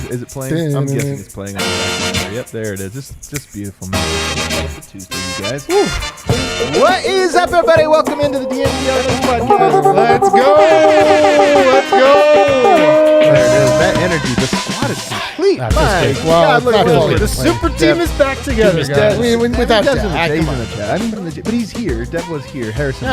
Is it playing? I'm guessing it's playing on the back. Yep, there it is. Just beautiful music. It's a Tuesday, you guys. Woo. What is up, everybody? Welcome into the DNVR podcast. Let's go! Let's go! There it is. That energy. The squad is complete. My God, look at the this. super team is back together, guys. Without Deb. But he's here. Deb was here. Harrison.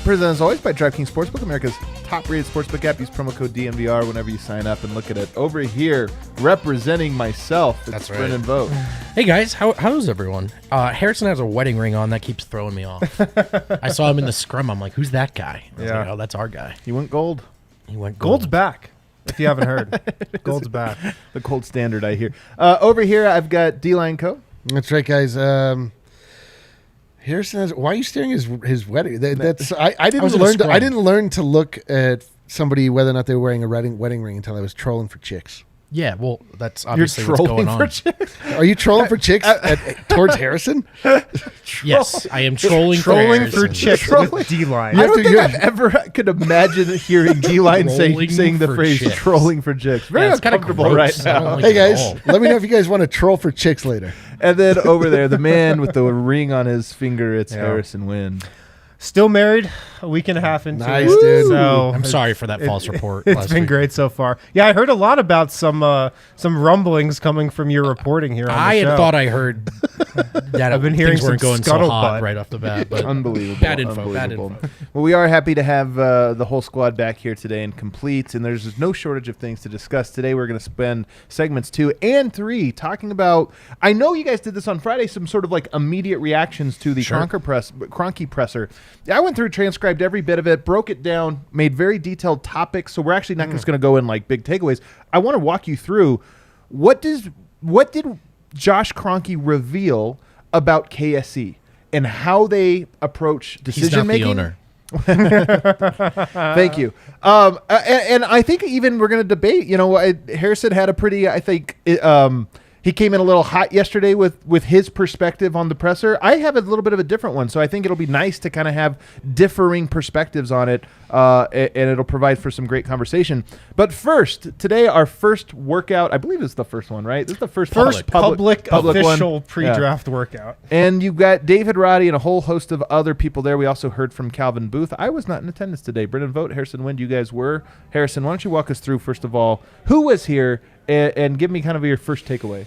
Presented as always by DraftKings Sportsbook, America's top-rated sportsbook app. Use promo code DNVR whenever you sign up and look at it. Over here, representing myself, it's Brendan Vogt. Hey guys, how's everyone? Harrison has a wedding ring on that keeps throwing me off. I saw him in the scrum. I'm like, who's that guy? I was like, oh, that's our guy. He went gold. Gold's back. If you haven't heard, Gold's back. The gold standard, I hear. Over here, I've got D-Line Co. That's right, guys. Harrison has. Why are you staring at his wedding? I didn't learn to look at somebody whether or not they were wearing a wedding ring until I was trolling for chicks. Yeah, well, that's obviously what's going on. Are you trolling for chicks towards Harrison? Yes, I am trolling for chicks with D-Line. I don't think I've ever could imagine hearing D-Line saying the phrase chicks. Trolling for chicks. Very uncomfortable right now. Hey, guys, let me know if you guys want to troll for chicks later. And then over there, the man with the ring on his finger, it's Harrison Wynn. Still married, a week and a half into nice, it. Dude. So I'm sorry for that false report. It's been great so far. Yeah, I heard a lot about some rumblings coming from your reporting here on the show. I had thought I heard that I've been hearing things weren't some going so hot scuttlebutt right off the bat. But Unbelievable. Bad info. Well, we are happy to have the whole squad back here today and complete, and there's no shortage of things to discuss. Today we're going to spend segments 2 and 3 talking about, I know you guys did this on Friday, some sort of like immediate reactions to the Kroenke presser. I went through, transcribed every bit of it, broke it down, made very detailed topics, so we're actually not just going to go in like big takeaways. I want to walk you through what did Josh Kroenke reveal about KSE and how they approach decision making. He's not the owner. Thank you. And I think even we're going to debate. Harrison had a pretty. I think he came in a little hot yesterday with his perspective on the presser. I have a little bit of a different one, so I think it'll be nice to kind of have differing perspectives on it, and it'll provide for some great conversation. But first, today our first workout, I believe it's the first one, right? This is the first public official one. pre-draft workout. And you've got David Roddy and a whole host of other people there. We also heard from Calvin Booth. I was not in attendance today. Brendan Vogt, Harrison Wind, you guys were. Harrison, why don't you walk us through, first of all, who was here and give me kind of your first takeaway.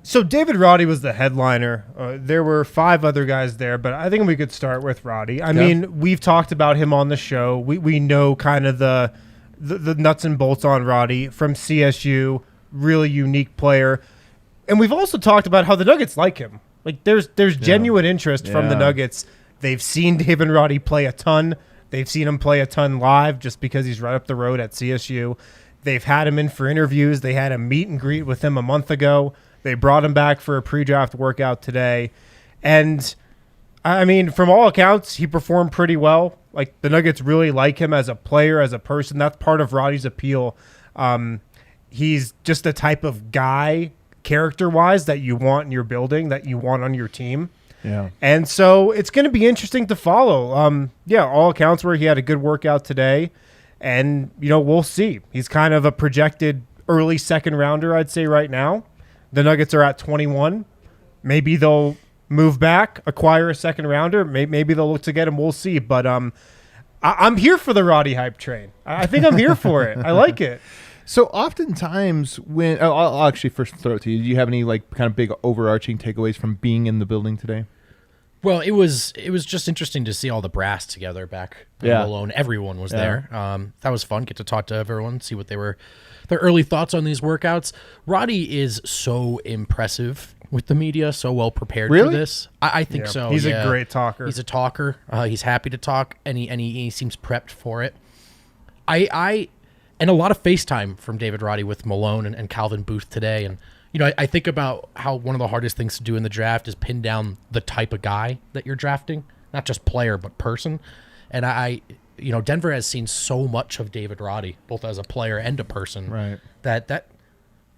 So David Roddy was the headliner. There were 5 other guys there, but I think we could start with Roddy. I mean, we've talked about him on the show. We know kind of the nuts and bolts on Roddy from CSU, really unique player. And we've also talked about how the Nuggets like him. Like there's genuine interest from the Nuggets. They've seen David Roddy play a ton. They've seen him play a ton live just because he's right up the road at CSU. They've had him in for interviews. They had a meet and greet with him a month ago. They brought him back for a pre-draft workout today. And, I mean, from all accounts, he performed pretty well. Like, the Nuggets really like him as a player, as a person. That's part of Roddy's appeal. He's just the type of guy, character-wise, that you want in your building, that you want on your team. Yeah. And so it's going to be interesting to follow. All accounts were he had a good workout today. And, we'll see. He's kind of a projected early second rounder, I'd say, right now. The Nuggets are at 21. Maybe they'll move back, acquire a second rounder. Maybe they'll look to get him. We'll see. But I'm here for the Roddy hype train. I think I'm here for it. I like it. So oftentimes when I'll actually first throw it to you. Do you have any like kind of big overarching takeaways from being in the building today? Well, it was just interesting to see all the brass together back in Malone. Everyone was there. That was fun. Get to talk to everyone, see what their early thoughts on these workouts. Roddy is so impressive with the media, so well prepared for this. I think so. He's a great talker. He's a talker. He's happy to talk, and he seems prepped for it. And a lot of FaceTime from David Roddy with Malone and Calvin Booth today, and I think about how one of the hardest things to do in the draft is pin down the type of guy that you're drafting, not just player, but person. And Denver has seen so much of David Roddy, both as a player and a person, right? That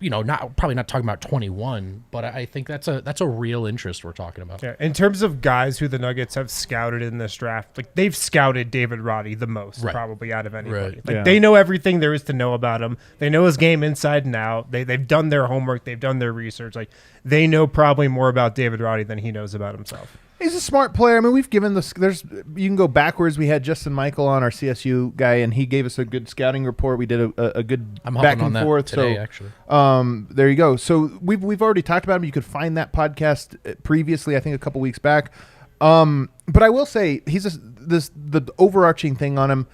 probably not talking about 21, but I think that's a real interest we're talking about. Yeah, in terms of guys who the Nuggets have scouted in this draft, like they've scouted David Roddy the most, probably out of anybody. Right. Like they know everything there is to know about him. They know his game inside and out. They've done their homework. They've done their research. Like they know probably more about David Roddy than he knows about himself. He's a smart player. I mean, we've given you can go backwards. We had Justin Michael on, our CSU guy, and he gave us a good scouting report. We did a good back and forth. Today, actually. There you go. So we've already talked about him. You could find that podcast previously, I think a couple weeks back. But I will say the overarching thing on him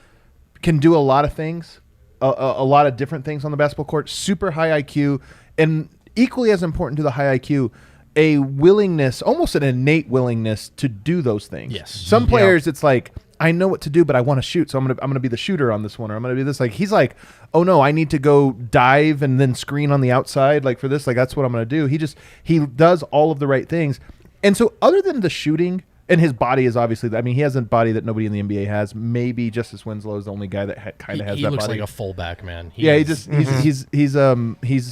can do a lot of things, a lot of different things on the basketball court. Super high IQ, and equally as important to the high IQ, a willingness, almost an innate willingness to do those things. Yes. Some players, it's like, I know what to do, but I want to shoot, so I'm gonna be the shooter on this one, or I'm gonna be this. Like he's like, oh no, I need to go dive and then screen on the outside. Like for this, like that's what I'm gonna do. He does all of the right things, and so other than the shooting, and his body is obviously, I mean, he has a body that nobody in the NBA has. Maybe Justice Winslow is the only guy that kind of has that body. He looks like a fullback, man. He's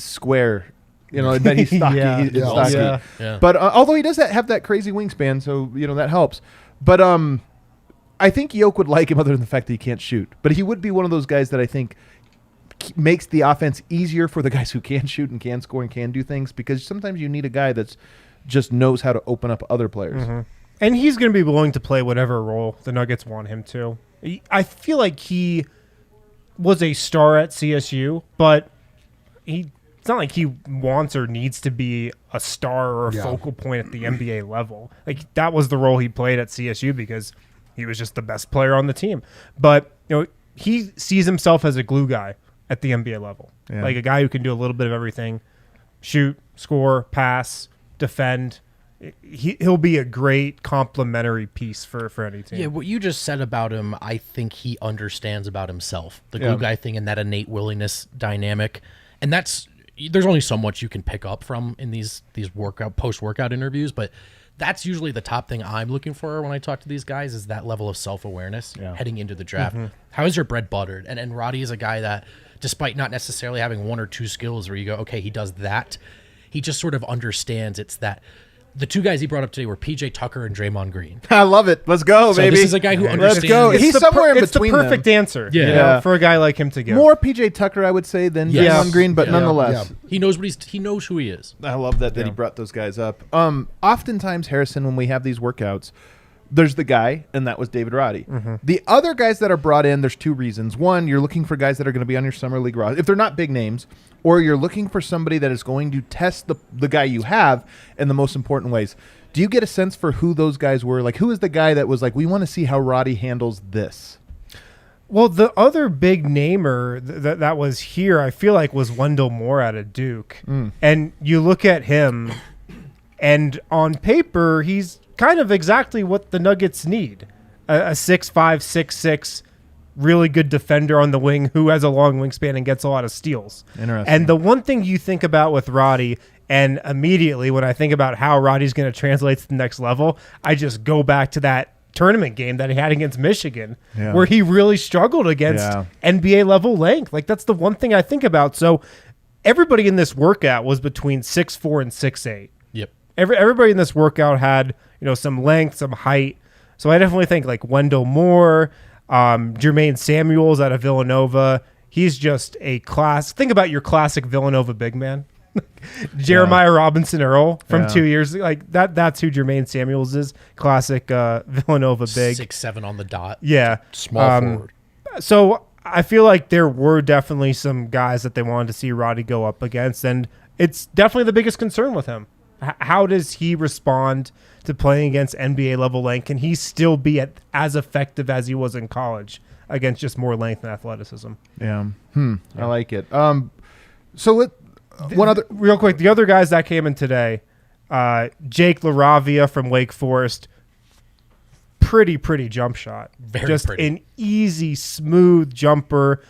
square. That he's stocky. He's stocky. Yeah. But although he does have that crazy wingspan, so that helps. But I think Yoke would like him other than the fact that he can't shoot. But he would be one of those guys that I think makes the offense easier for the guys who can shoot and can score and can do things, because sometimes you need a guy that's just knows how to open up other players. Mm-hmm. And he's going to be willing to play whatever role the Nuggets want him to. I feel like he was a star at CSU, but it's not like he wants or needs to be a star or a focal point at the NBA level. Like that was the role he played at CSU because he was just the best player on the team. But he sees himself as a glue guy at the NBA level, like a guy who can do a little bit of everything: shoot, score, pass, defend. He'll be a great complementary piece for any team. Yeah, what you just said about him, I think he understands about himself, the glue guy thing and that innate willingness dynamic, and there's only so much you can pick up from in these post-workout interviews, but that's usually the top thing I'm looking for when I talk to these guys is that level of self-awareness heading into the draft. Mm-hmm. How is your bread buttered? And Roddy is a guy that, despite not necessarily having one or two skills where you go, okay, he does that, he just sort of understands it's that. The two guys he brought up today were PJ Tucker and Draymond Green. I love it. Let's go, baby. This is a guy who understands. Let's go. He's somewhere in between them. It's the perfect answer for a guy like him to give. More PJ Tucker, I would say, than Draymond Green, but nonetheless. Yeah. He knows who he is. I love that he brought those guys up. Oftentimes, Harrison, when we have these workouts, there's the guy, and that was David Roddy. Mm-hmm. The other guys that are brought in, there's two reasons. One, you're looking for guys that are going to be on your summer league roster, if they're not big names, or you're looking for somebody that is going to test the guy you have in the most important ways. Do you get a sense for who those guys were? Like, who is the guy that was like, we want to see how Roddy handles this? Well, the other big namer that was here, I feel like, was Wendell Moore out of Duke. And you look at him, and on paper, he's kind of exactly what the Nuggets need. A 6'5", 6'6", really good defender on the wing who has a long wingspan and gets a lot of steals. Interesting. And the one thing you think about with Roddy, and immediately when I think about how Roddy's going to translate to the next level, I just go back to that tournament game that he had against Michigan, where he really struggled against NBA level length. Like, that's the one thing I think about. So everybody in this workout was between 6'4" and 6'8". Yep. Everybody in this workout had, some length, some height. So I definitely think like Wendell Moore, Jermaine Samuels out of Villanova. He's just a class. Think about your classic Villanova big man. Jeremiah Robinson Earl from 2 years, like that's who Jermaine Samuels is. Classic Villanova big, 6'7" on the dot. Yeah, small forward. So I feel like there were definitely some guys that they wanted to see Roddy go up against, and it's definitely the biggest concern with him. How does he respond to playing against NBA level length? Can he still be as effective as he was in college against just more length and athleticism? Yeah. I like it. So one other real quick, the other guys that came in today, Jake LaRavia from Wake Forest, pretty jump shot. Very just pretty. An easy, smooth jumper.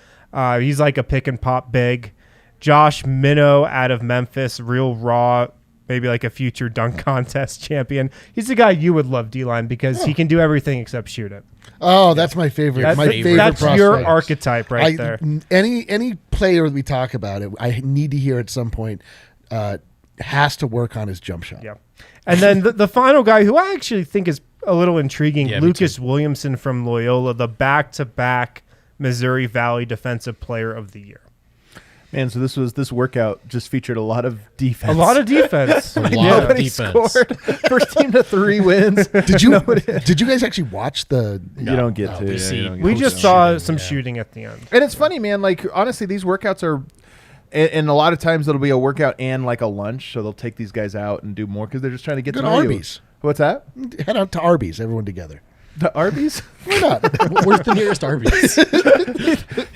He's like a pick and pop big. Josh Minnow out of Memphis, real raw, maybe like a future dunk contest champion. He's the guy you would love, D-line, because he can do everything except shoot it. Oh, that's my favorite. That's prospect. your archetype right there. Any player we talk about it, I need to hear at some point has to work on his jump shot. Yeah. And then the final guy who I actually think is a little intriguing, Yeah, Lucas Williamson from Loyola, the back-to-back Missouri Valley Defensive Player of the Year. Man, so this workout just featured a lot of defense. A lot of defense. Nobody scored. First team to 3 wins. Did you guys actually watch the? You don't get to. We just saw some shooting at the end. And it's funny, man. Like honestly, these workouts are. And a lot of times it'll be a workout and like a lunch, so they'll take these guys out and do more because they're just trying to get to know Arby's. You. What's that? Head out to Arby's, everyone together. The Arby's? Why not? Where's the nearest Arby's?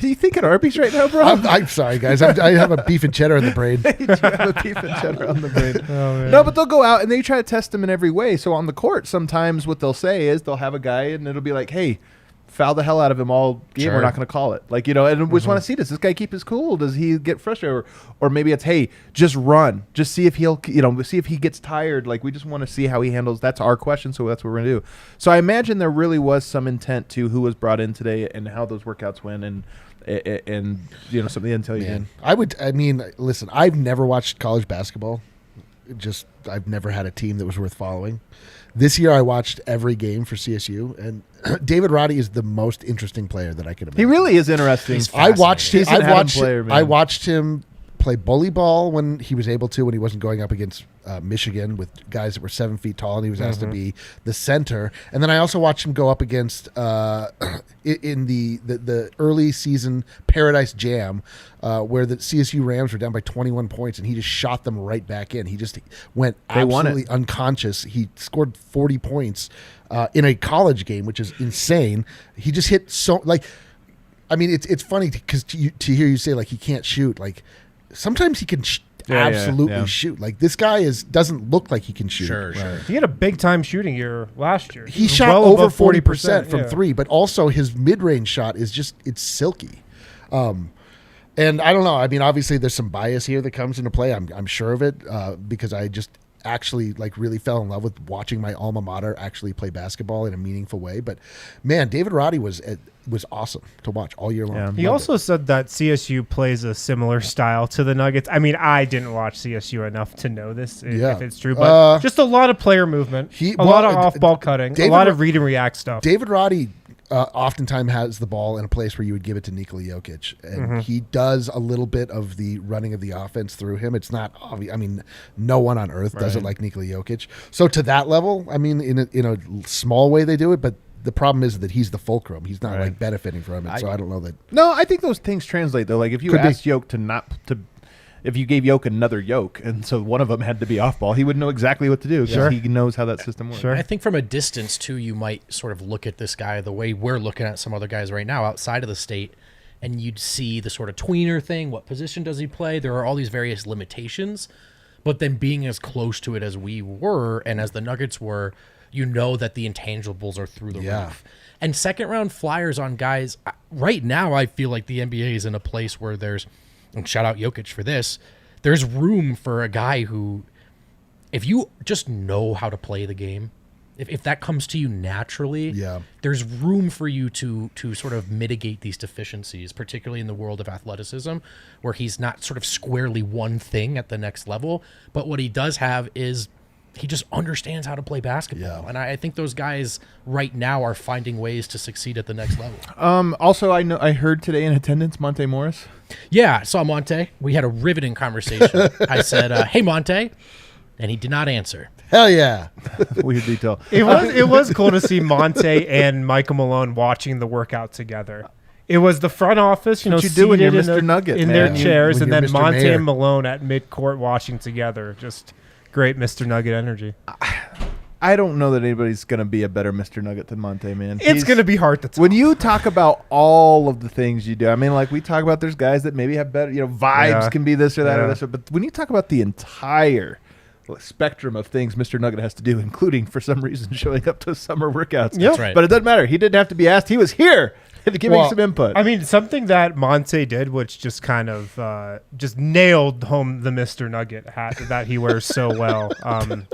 Do you think at Arby's right now, bro? I'm sorry, guys. I have a beef and cheddar in the brain. You have a beef and cheddar on the brain. No, but they'll go out and they try to test them in every way. So on the court, sometimes what they'll say is they'll have a guy and it'll be like, hey, foul the hell out of him all game. Sure. We're not going to call it. Like, and we just want to see, does this guy keep his cool? Does he get frustrated? Or maybe it's, hey, just run. Just see if he'll, see if he gets tired. Like, we just want to see how he handles. That's our question, so that's what we're going to do. So I imagine there really was some intent to who was brought in today and how those workouts went and something they didn't tell you again. Listen, I've never watched college basketball. I've never had a team that was worth following. This year I watched every game for CSU, and David Roddy is the most interesting player that I could imagine. He really is interesting. I watched him. He's an Adam player, man. I watched him play bully ball when he was able to, when he wasn't going up against Michigan with guys that were 7 feet tall, and he was asked to be the center. And then I also watched him go up against in the early season Paradise Jam, where the CSU Rams were down by 21 points, and he just shot them right back in. He just went absolutely unconscious. He scored 40 points in a college game, which is insane. He just hit it's funny because to hear you say like he can't shoot, like sometimes he can absolutely shoot. Like this guy doesn't look like he can shoot. Sure. He had a big time shooting year last year. He shot over 40% from 3, but also his mid-range shot is it's silky. And I don't know. I mean, obviously there's some bias here that comes into play. I'm sure of it because I just actually really fell in love with watching my alma mater actually play basketball in a meaningful way. But man, David Roddy was awesome to watch all year long. Yeah. He also said that CSU plays a similar style to the Nuggets. I mean, I didn't watch CSU enough to know this if it's true, but just a lot of player movement, a lot of off-ball cutting, a lot of read and react stuff. David Roddy oftentimes has the ball in a place where you would give it to Nikola Jokic, and he does a little bit of the running of the offense through him. It's not obvious. I mean, no one on earth does it like Nikola Jokic. So to that level, I mean, in a small way they do it, but the problem is that he's the fulcrum. He's not benefiting from it. So I don't know that. No, I think those things translate though. Like if you asked Yoke if you gave Yoke another Yoke, and so one of them had to be off ball, he would know exactly what to do because he knows how that system works. Sure. I think from a distance, too, you might sort of look at this guy the way we're looking at some other guys right now outside of the state, and you'd see the sort of tweener thing. What position does he play? There are all these various limitations, but then being as close to it as we were and as the Nuggets were, you know that the intangibles are through the roof. And second-round flyers on guys, right now I feel like the NBA is in a place where there's, and shout out Jokic for this, there's room for a guy who, if you just know how to play the game, if that comes to you naturally, there's room for you to sort of mitigate these deficiencies, particularly in the world of athleticism, where he's not sort of squarely one thing at the next level, but what he does have is he just understands how to play basketball. And I think those guys right now are finding ways to succeed at the next level. Also, I heard today in attendance, Monte Morris. Yeah, I saw Monte. We had a riveting conversation. I said, hey, Monte. And he did not answer. Hell yeah. Weird detail. It was cool to see Monte and Michael Malone watching the workout together. It was the front office, what you do when you're Mr. Nugget, in man. their chairs, and then Mr. Monte Mayor. and Malone at mid-court watching together. Just great Mr. Nugget energy. I don't know that anybody's going to be a better Mr. Nugget than Monte, man. It's going to be hard to tell. When you talk about all of the things you do, I mean, like we talk about there's guys that maybe have better, vibes can be this or that or this, but when you talk about the entire spectrum of things Mr. Nugget has to do, including for some reason showing up to summer workouts. That's right. But it doesn't matter. He didn't have to be asked. He was here. giving some input. I mean, something that Monte did, which just kind of just nailed home the Mr. Nugget hat that he wears so well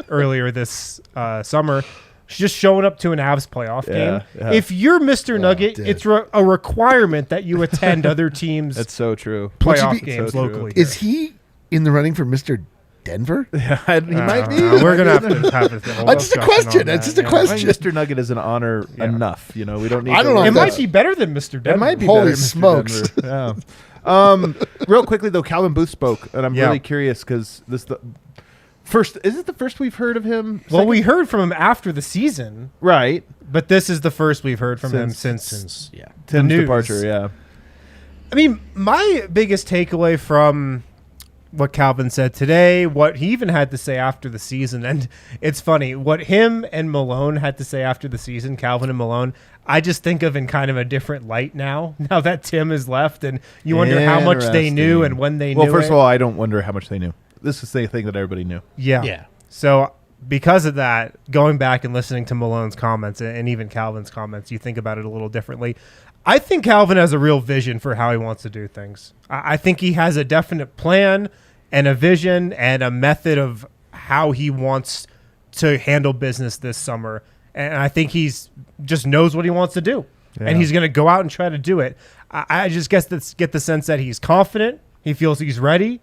earlier this summer. Just showing up to an Avs playoff game. Yeah. If you're Mr. Nugget, it's a requirement that you attend other teams' That's so true. playoff games so locally. Is he in the running for Mr. Denver? Yeah, he might be. We're gonna have to It's just a question. It's just a I question. think Mr. Nugget is an honor enough. We don't need. I don't know It if might be better than Mr. Denver. It might be Holy better, Mr. smokes. Denver. Yeah. Real quickly though, Calvin Booth spoke, and I'm really curious because this the first. Is it the first we've heard of him? Well, we heard from him after the season, right, but this is the first we've heard from him since Tim's news. departure. Yeah. I mean, my biggest takeaway from what Calvin said today, what he even had to say after the season, and it's funny, what him and Malone had to say after the season, Calvin and Malone, I just think of in kind of a different light now that Tim has left, and you wonder how much they knew and when they knew. Well, first of all, I don't wonder how much they knew. This is the thing that everybody knew. Yeah. So because of that, going back and listening to Malone's comments and even Calvin's comments, you think about it a little differently. I think Calvin has a real vision for how he wants to do things. I think he has a definite plan and a vision and a method of how he wants to handle business this summer. And I think he's just knows what he wants to do. Yeah. And he's going to go out and try to do it. I just get the sense that he's confident. He feels he's ready.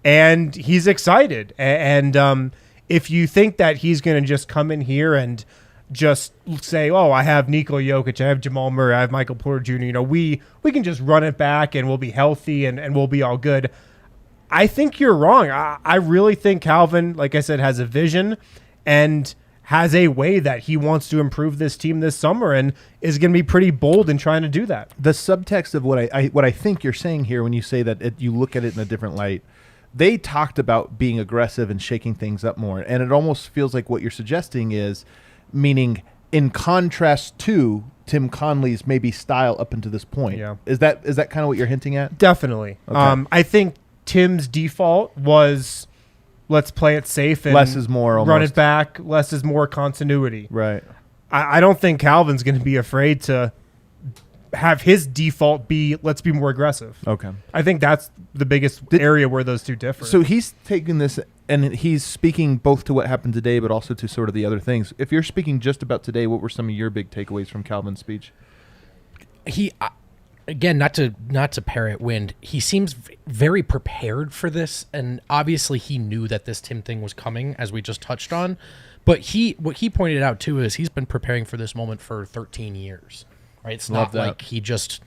And he's excited. And if you think that he's going to just come in here and just say, oh, I have Nikola Jokic, I have Jamal Murray, I have Michael Porter Jr., we can just run it back and we'll be healthy and we'll be all good. I think you're wrong. I really think Calvin, like I said, has a vision and has a way that he wants to improve this team this summer and is going to be pretty bold in trying to do that. The subtext of what I think you're saying here when you say that you look at it in a different light, they talked about being aggressive and shaking things up more. And it almost feels like what you're suggesting is, meaning in contrast to Tim Conley's maybe style up until this point. Yeah. Is that kind of what you're hinting at? Definitely. Okay. I think Tim's default was let's play it safe and less is more almost. Run it back. Less is more continuity. Right. I don't think Calvin's going to be afraid to have his default be let's be more aggressive. Okay. I think that's the biggest area where those two differ. So he's taking this and he's speaking both to what happened today but also to sort of the other things. If you're speaking just about today, what were some of your big takeaways from Calvin's speech? He again, not to parrot wind, he seems very prepared for this, and obviously he knew that this Tim thing was coming, as we just touched on. But what he pointed out too is he's been preparing for this moment for 13 years. Right? It's not like he just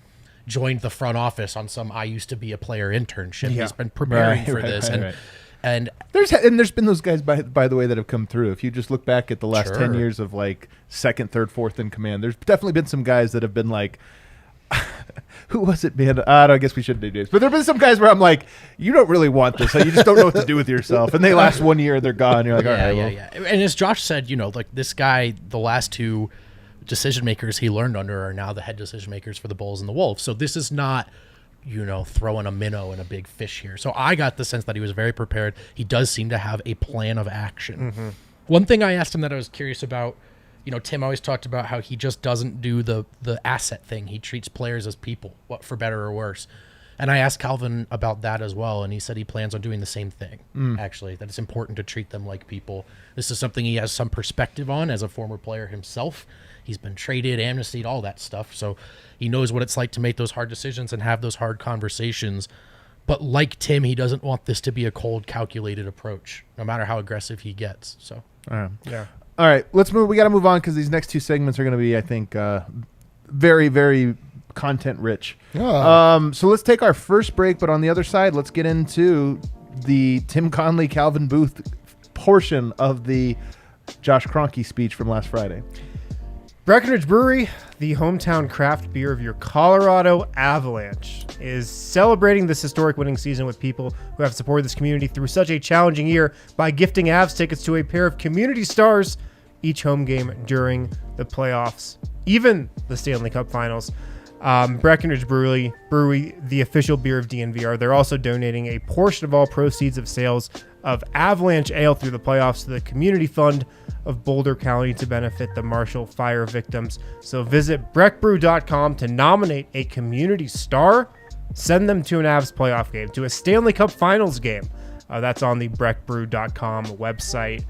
joined the front office on some I used to be a player internship. Yeah. He's been preparing for this, and there's been those guys by the way that have come through. If you just look back at the last 10 years of like second, third, fourth in command, there's definitely been some guys that have been like. Who was it, man? I guess we shouldn't do this. But there have been some guys where I'm like, you don't really want this. You just don't know what to do with yourself. And they last 1 year, they're gone. You're like, all right. Yeah. And as Josh said, like this guy, the last two decision makers he learned under are now the head decision makers for the Bulls and the Wolves. So this is not, throwing a minnow in a big fish here. So I got the sense that he was very prepared. He does seem to have a plan of action. Mm-hmm. One thing I asked him that I was curious about, Tim always talked about how he just doesn't do the asset thing. He treats players as people, for better or worse. And I asked Calvin about that as well, and he said he plans on doing the same thing, actually, that it's important to treat them like people. This is something he has some perspective on as a former player himself. He's been traded, amnestied, all that stuff. So he knows what it's like to make those hard decisions and have those hard conversations. But like Tim, he doesn't want this to be a cold, calculated approach, no matter how aggressive he gets. So, yeah. All right, let's move. We got to move on because these next two segments are going to be, I think, very, very content rich. So let's take our first break, but on the other side, let's get into the Tim Conley, Calvin Booth portion of the Josh Kroenke speech from last Friday. Breckenridge Brewery, the hometown craft beer of your Colorado Avalanche, is celebrating this historic winning season with people who have supported this community through such a challenging year by gifting Avs tickets to a pair of community stars each home game during the playoffs, even the Stanley Cup Finals. Breckenridge Brewery, the official beer of DNVR, they're also donating a portion of all proceeds of sales of Avalanche Ale through the playoffs to the Community Fund of Boulder County to benefit the Marshall fire victims. So visit breckbrew.com to nominate a community star. Send them to an Avs playoff game, to a Stanley Cup Finals game. That's on the breckbrew.com website.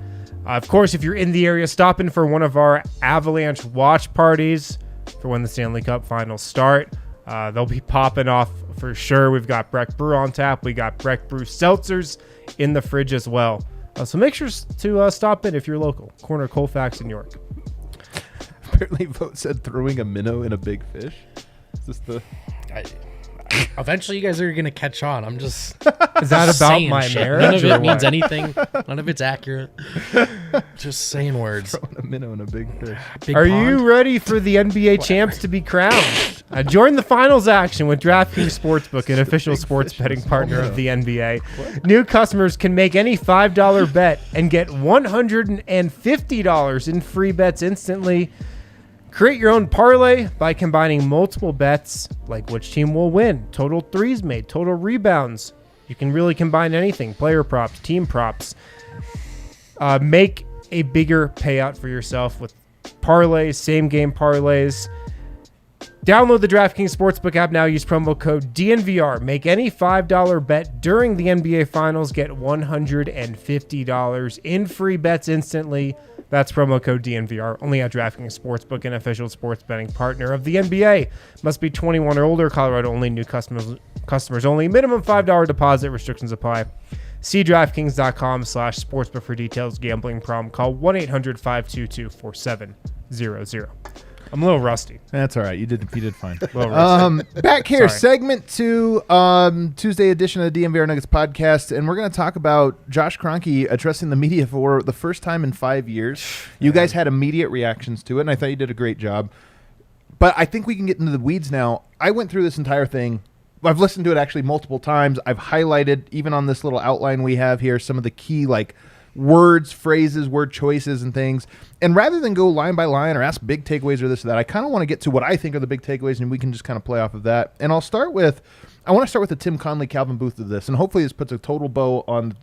Of course, if you're in the area, stop in for one of our Avalanche watch parties for when the Stanley Cup Finals start. They'll be popping off for sure. We've got Breck Brew on tap. We got Breck Brew seltzers in the fridge as well. So make sure to stop in if you're local. Corner Colfax in York. Apparently, Vogt said throwing a minnow in a big fish. Is this the... Eventually, you guys are going to catch on. I'm just... Is that about my shit. marriage? None of or it means what? anything. None of it's accurate. Just saying words. Throwing a minnow in a big fish. Big Are pond. you ready for the NBA champs to be crowned? Join the finals action with DraftKings Sportsbook, an official sports betting partner of the NBA. New customers can make any $5 bet and get $150 in free bets instantly. Create your own parlay by combining multiple bets, like which team will win, total threes made, total rebounds. You can really combine anything, player props, team props. Make a bigger payout for yourself with parlays, same game parlays. Download the DraftKings Sportsbook app now. Use promo code DNVR. Make any $5 bet during the NBA Finals. Get $150 in free bets instantly. That's promo code DNVR. Only at DraftKings Sportsbook, an official sports betting partner of the NBA. Must be 21 or older. Colorado only. New customers only. Minimum $5 deposit. Restrictions apply. See DraftKings.com/sportsbook for details. Gambling problem. Call 1-800-522-4700. I'm a little rusty. That's all right. You did fine. A little rusty. Back here, Sorry. segment 2, Tuesday edition of the DNVR Nuggets podcast, and we're going to talk about Josh Kroenke addressing the media for the first time in 5 years. You guys had immediate reactions to it, and I thought you did a great job. But I think we can get into the weeds now. I went through this entire thing. I've listened to it actually multiple times. I've highlighted, even on this little outline we have here, some of the key words, phrases, word choices, and things. And rather than go line by line or ask big takeaways or this or that, I kind of want to get to what I think are the big takeaways, and we can just kind of play off of that. And I want to start with the Tim Connelly, Calvin Booth of this, and hopefully this puts a total bow on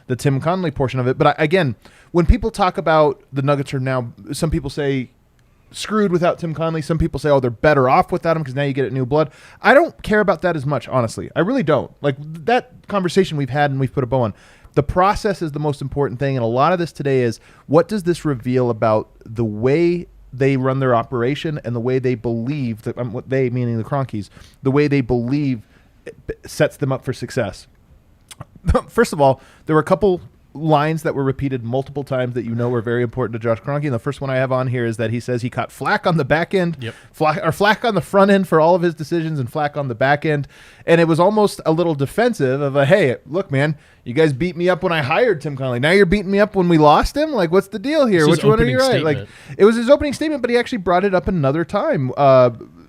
the Tim Connelly portion of it. But again, when people talk about the Nuggets are now, some people say screwed without Tim Connelly. Some people say, oh, they're better off without him because now you get new blood. I don't care about that as much, honestly. I really don't. Like that conversation we've had and we've put a bow on. The process is the most important thing, and a lot of this today is what does this reveal about the way they run their operation and the way they believe, that what they, meaning the Kroenkes, the way they believe it sets them up for success. First of all, there were a couple lines that were repeated multiple times that were very important to Josh Kroenke. And the first one I have on here is that he says he caught flack on the back end, flack on the front end for all of his decisions and flack on the back end. And it was almost a little defensive of hey, look, man, you guys beat me up when I hired Tim Connelly. Now you're beating me up when we lost him? Like, what's the deal here? Which one are you right? Like, it was his opening statement, but he actually brought it up another time.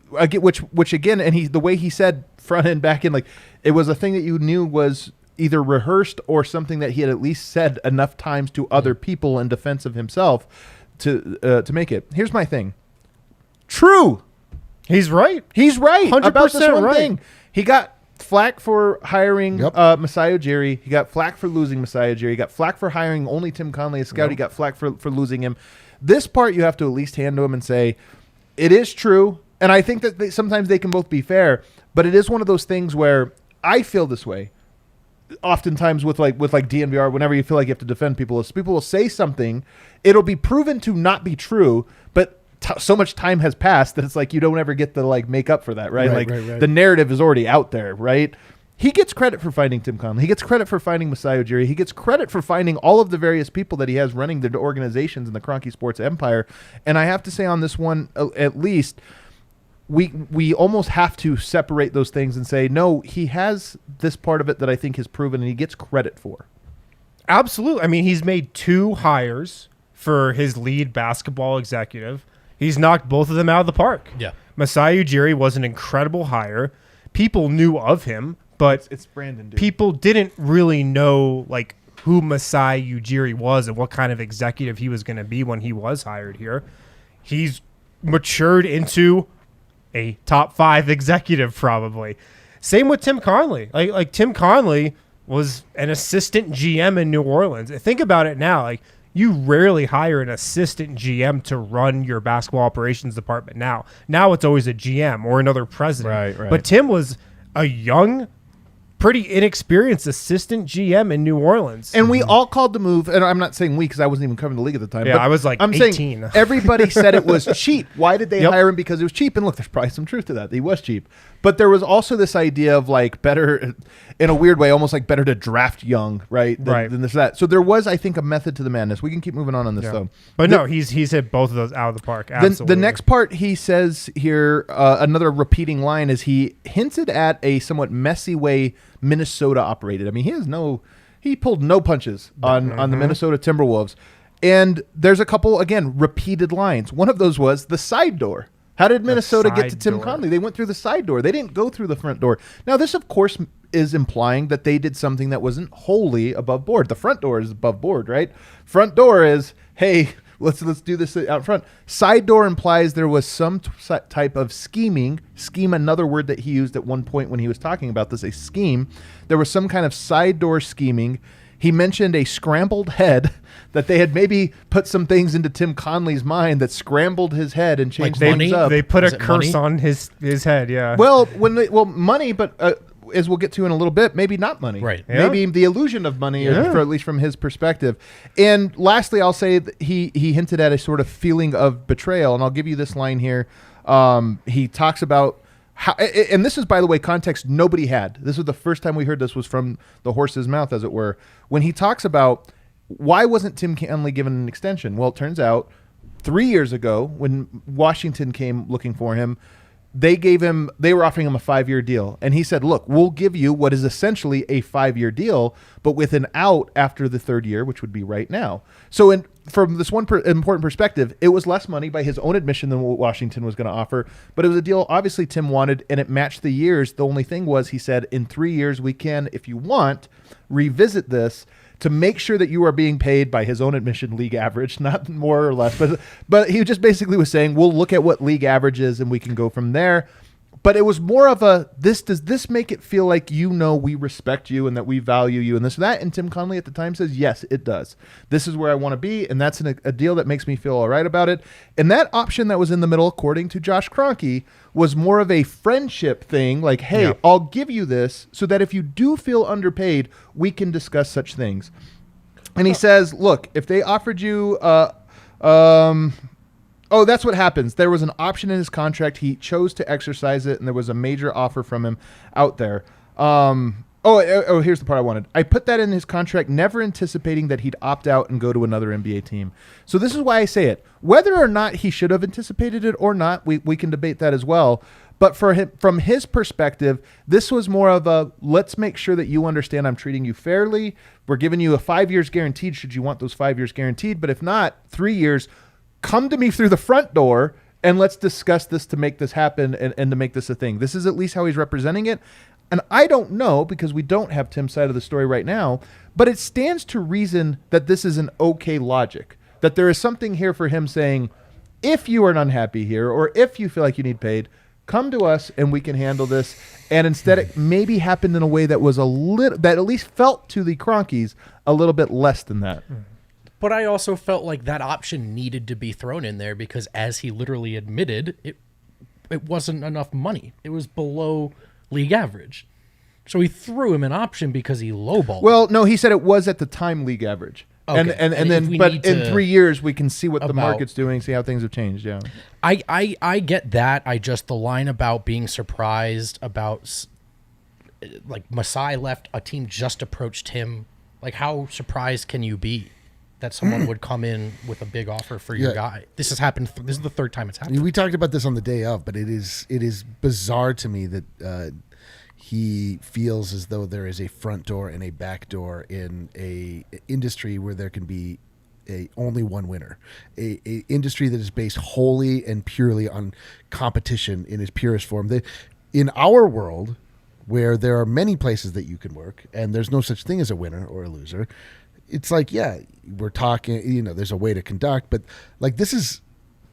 Which again, and the way he said front end, back end, like it was a thing that you knew was either rehearsed or something that he had at least said enough times to other people in defense of himself to make it. Here's my thing. True. He's right. He's right 100% about this one right. thing. He got flack for hiring Masai Ujiri. He got flack for losing Masai Ujiri. He got flack for hiring only Tim Connelly as scout. He got flack for losing him. This part you have to at least hand to him and say, it is true. And I think that sometimes they can both be fair, but it is one of those things where I feel this way. Oftentimes with DNVR, whenever you feel like you have to defend people, is people will say something, it'll be proven to not be true, but so much time has passed that it's like you don't ever get to make up for that, right? Right. The narrative is already out there, right? He gets credit for finding Tim Connelly. He gets credit for finding Masai Ujiri. He gets credit for finding all of the various people that he has running the organizations in the Kroenke Sports empire. And I have to say on this one, at least, we almost have to separate those things and say, no, he has this part of it that I think is proven and he gets credit for. Absolutely. I mean, he's made 2 hires for his lead basketball executive. He's knocked both of them out of the park. Yeah. Masai Ujiri was an incredible hire. People knew of him, but it's Brandon, dude. People didn't really know who Masai Ujiri was and what kind of executive he was going to be when he was hired here. He's matured into a top 5 executive, probably. Same with Tim Connelly. Like Tim Connelly was an assistant GM in New Orleans. Think about it now. Like, you rarely hire an assistant GM to run your basketball operations department now. Now it's always a GM or another president. Right. But Tim was a young, pretty inexperienced assistant GM in New Orleans. And we all called the move, and I'm not saying we because I wasn't even covering the league at the time. Yeah, but I was like I'm 18. saying everybody said it was cheap. Why did they Yep. hire him? Because it was cheap. And look, there's probably some truth to that. He was cheap. But there was also this idea of like better, in a weird way, almost like better to draft young, right? Than this, that. So there was, I think, a method to the madness. We can keep moving on this, though. But no, he's hit both of those out of the park. Absolutely. The next part he says here, another repeating line, is he hinted at a somewhat messy way Minnesota operated. I mean, he pulled no punches on the Minnesota Timberwolves. And there's a couple, again, repeated lines. One of those was the side door. How did Minnesota get to Tim Connelly? They went through the side door. They didn't go through the front door. Now, this, of course, is implying that they did something that wasn't wholly above board. The front door is above board, right? Front door is, hey, let's do this out front. Side door implies there was some type of scheming. Scheme, another word that he used at one point when he was talking about this, a scheme. There was some kind of side door scheming. He mentioned a scrambled head, that they had maybe put some things into Tim Connelly's mind that scrambled his head and changed Like things money? up. They put Was a it curse money? on his head, yeah. Well, money, but as we'll get to in a little bit, maybe not money. Right. Yeah. Maybe the illusion of money, Yeah. for at least from his perspective. And lastly, I'll say that he hinted at a sort of feeling of betrayal, and I'll give you this line here. He talks about how, and this is, by the way, context nobody had. This was the first time we heard this was from the horse's mouth, as it were, when he talks about why wasn't Tim Connelly given an extension? Well, it turns out 3 years ago when Washington came looking for him, they were offering him a 5-year deal. And he said, look, we'll give you what is essentially a 5-year deal, but with an out after the third year, which would be right now. So from this one important perspective, it was less money by his own admission than what Washington was going to offer, but it was a deal obviously Tim wanted, and it matched the years. The only thing was, he said, in 3 years, we can, if you want, revisit this to make sure that you are being paid by his own admission league average, not more or less. But he just basically was saying, we'll look at what league average is and we can go from there. But it was more of does this make it feel like, we respect you and that we value you and this and that? And Tim Connelly at the time says, yes, it does. This is where I want to be, and that's a deal that makes me feel all right about it. And that option that was in the middle, according to Josh Kroenke, was more of a friendship thing, like, hey, Yeah. I'll give you this so that if you do feel underpaid, we can discuss such things. And he says, look, if they offered you oh, that's what happens. There was an option in his contract. He chose to exercise it, and there was a major offer from him out there. Here's the part I wanted. I put that in his contract, never anticipating that he'd opt out and go to another NBA team. So this is why I say it. Whether or not he should have anticipated it or not, we can debate that as well. But for him, from his perspective, this was more of a, let's make sure that you understand I'm treating you fairly. We're giving you a 5 years guaranteed should you want those 5 years guaranteed. But if not, 3 years, come to me through the front door and let's discuss this to make this happen and to make this a thing. This is at least how he's representing it. And I don't know, because we don't have Tim's side of the story right now, but it stands to reason that this is an okay logic, that there is something here for him saying, if you are unhappy here, or if you feel like you need paid, come to us and we can handle this. And instead it maybe happened in a way that was that at least felt to the Kroenkes a little bit less than that. But I also felt like that option needed to be thrown in there because, as he literally admitted, it wasn't enough money. It was below league average. So he threw him an option because he lowballed. Well, no, he said it was at the time league average. Okay. And And then, if we but need in to- 3 years, we can see what the about- market's doing, see how things have changed. Yeah. I get that. The line about being surprised about, like, Masai left, a team just approached him. Like, how surprised can you be that someone would come in with a big offer for your Yeah. guy? This has happened. This is the third time it's happened. We talked about this on the day of, but it is bizarre to me that he feels as though there is a front door and a back door in a industry where there can be only one winner, a industry that is based wholly and purely on competition in its purest form. In our world, where there are many places that you can work and there's no such thing as a winner or a loser, it's like, yeah, we're talking, there's a way to conduct, but like this is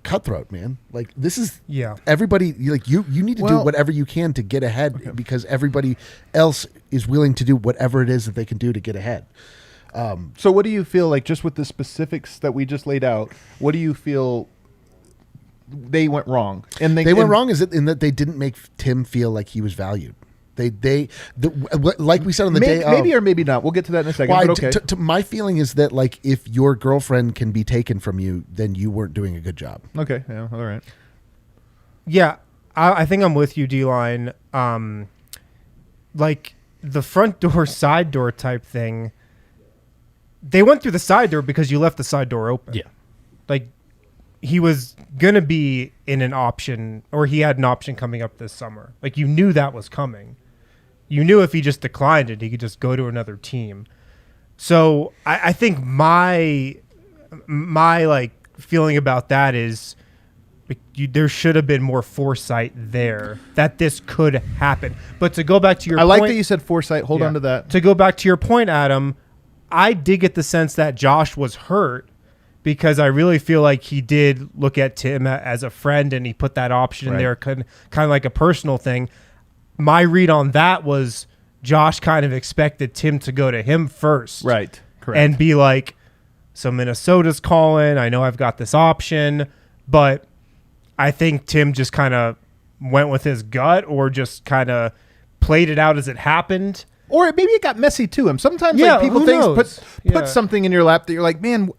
cutthroat, man. Like this is Yeah. everybody. Like you need to do whatever you can to get ahead because everybody else is willing to do whatever it is that they can do to get ahead. So what do you feel like, just with the specifics that we just laid out, what do you feel they went wrong? And they went wrong is in that they didn't make Tim feel like he was valued. Like we said on the day of, maybe or maybe not. We'll get to that in a second. Well, but okay. My feeling is that like if your girlfriend can be taken from you, then you weren't doing a good job. Okay. Yeah. All right. Yeah, I think I'm with you, D-Line. Like the front door, side door type thing. They went through the side door because you left the side door open. Yeah. Like he was going to be in an option, or he had an option coming up this summer. Like you knew that was coming. You knew if he just declined it, he could just go to another team. So I think my like feeling about that is there should have been more foresight there that this could happen. But to go back to your point, I like that you said foresight. Hold on to that. To go back to your point, Adam, I did get the sense that Josh was hurt because I really feel like he did look at Tim as a friend and he put that option in there, kind of like a personal thing. My read on that was Josh kind of expected Tim to go to him first. Right. Correct. And be like, so Minnesota's calling. I know I've got this option. But I think Tim just kind of went with his gut or just kind of played it out as it happened. Or maybe it got messy to him. Sometimes like people put something in your lap that you're like, man,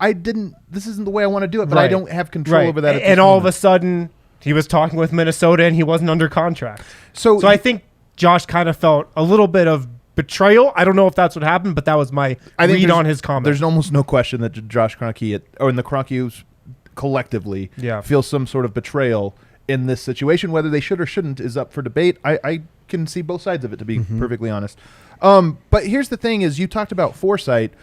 this isn't the way I want to do it, but I don't have control over that. And all of a sudden he was talking with Minnesota and he wasn't under contract. So I think Josh kind of felt a little bit of betrayal. I don't know if that's what happened, but that was my read on his comment. There's almost no question that Josh Kroenke and the Kroenkes collectively feel some sort of betrayal in this situation. Whether they should or shouldn't is up for debate. I can see both sides of it, to be perfectly honest. But here's the thing is you talked about foresight.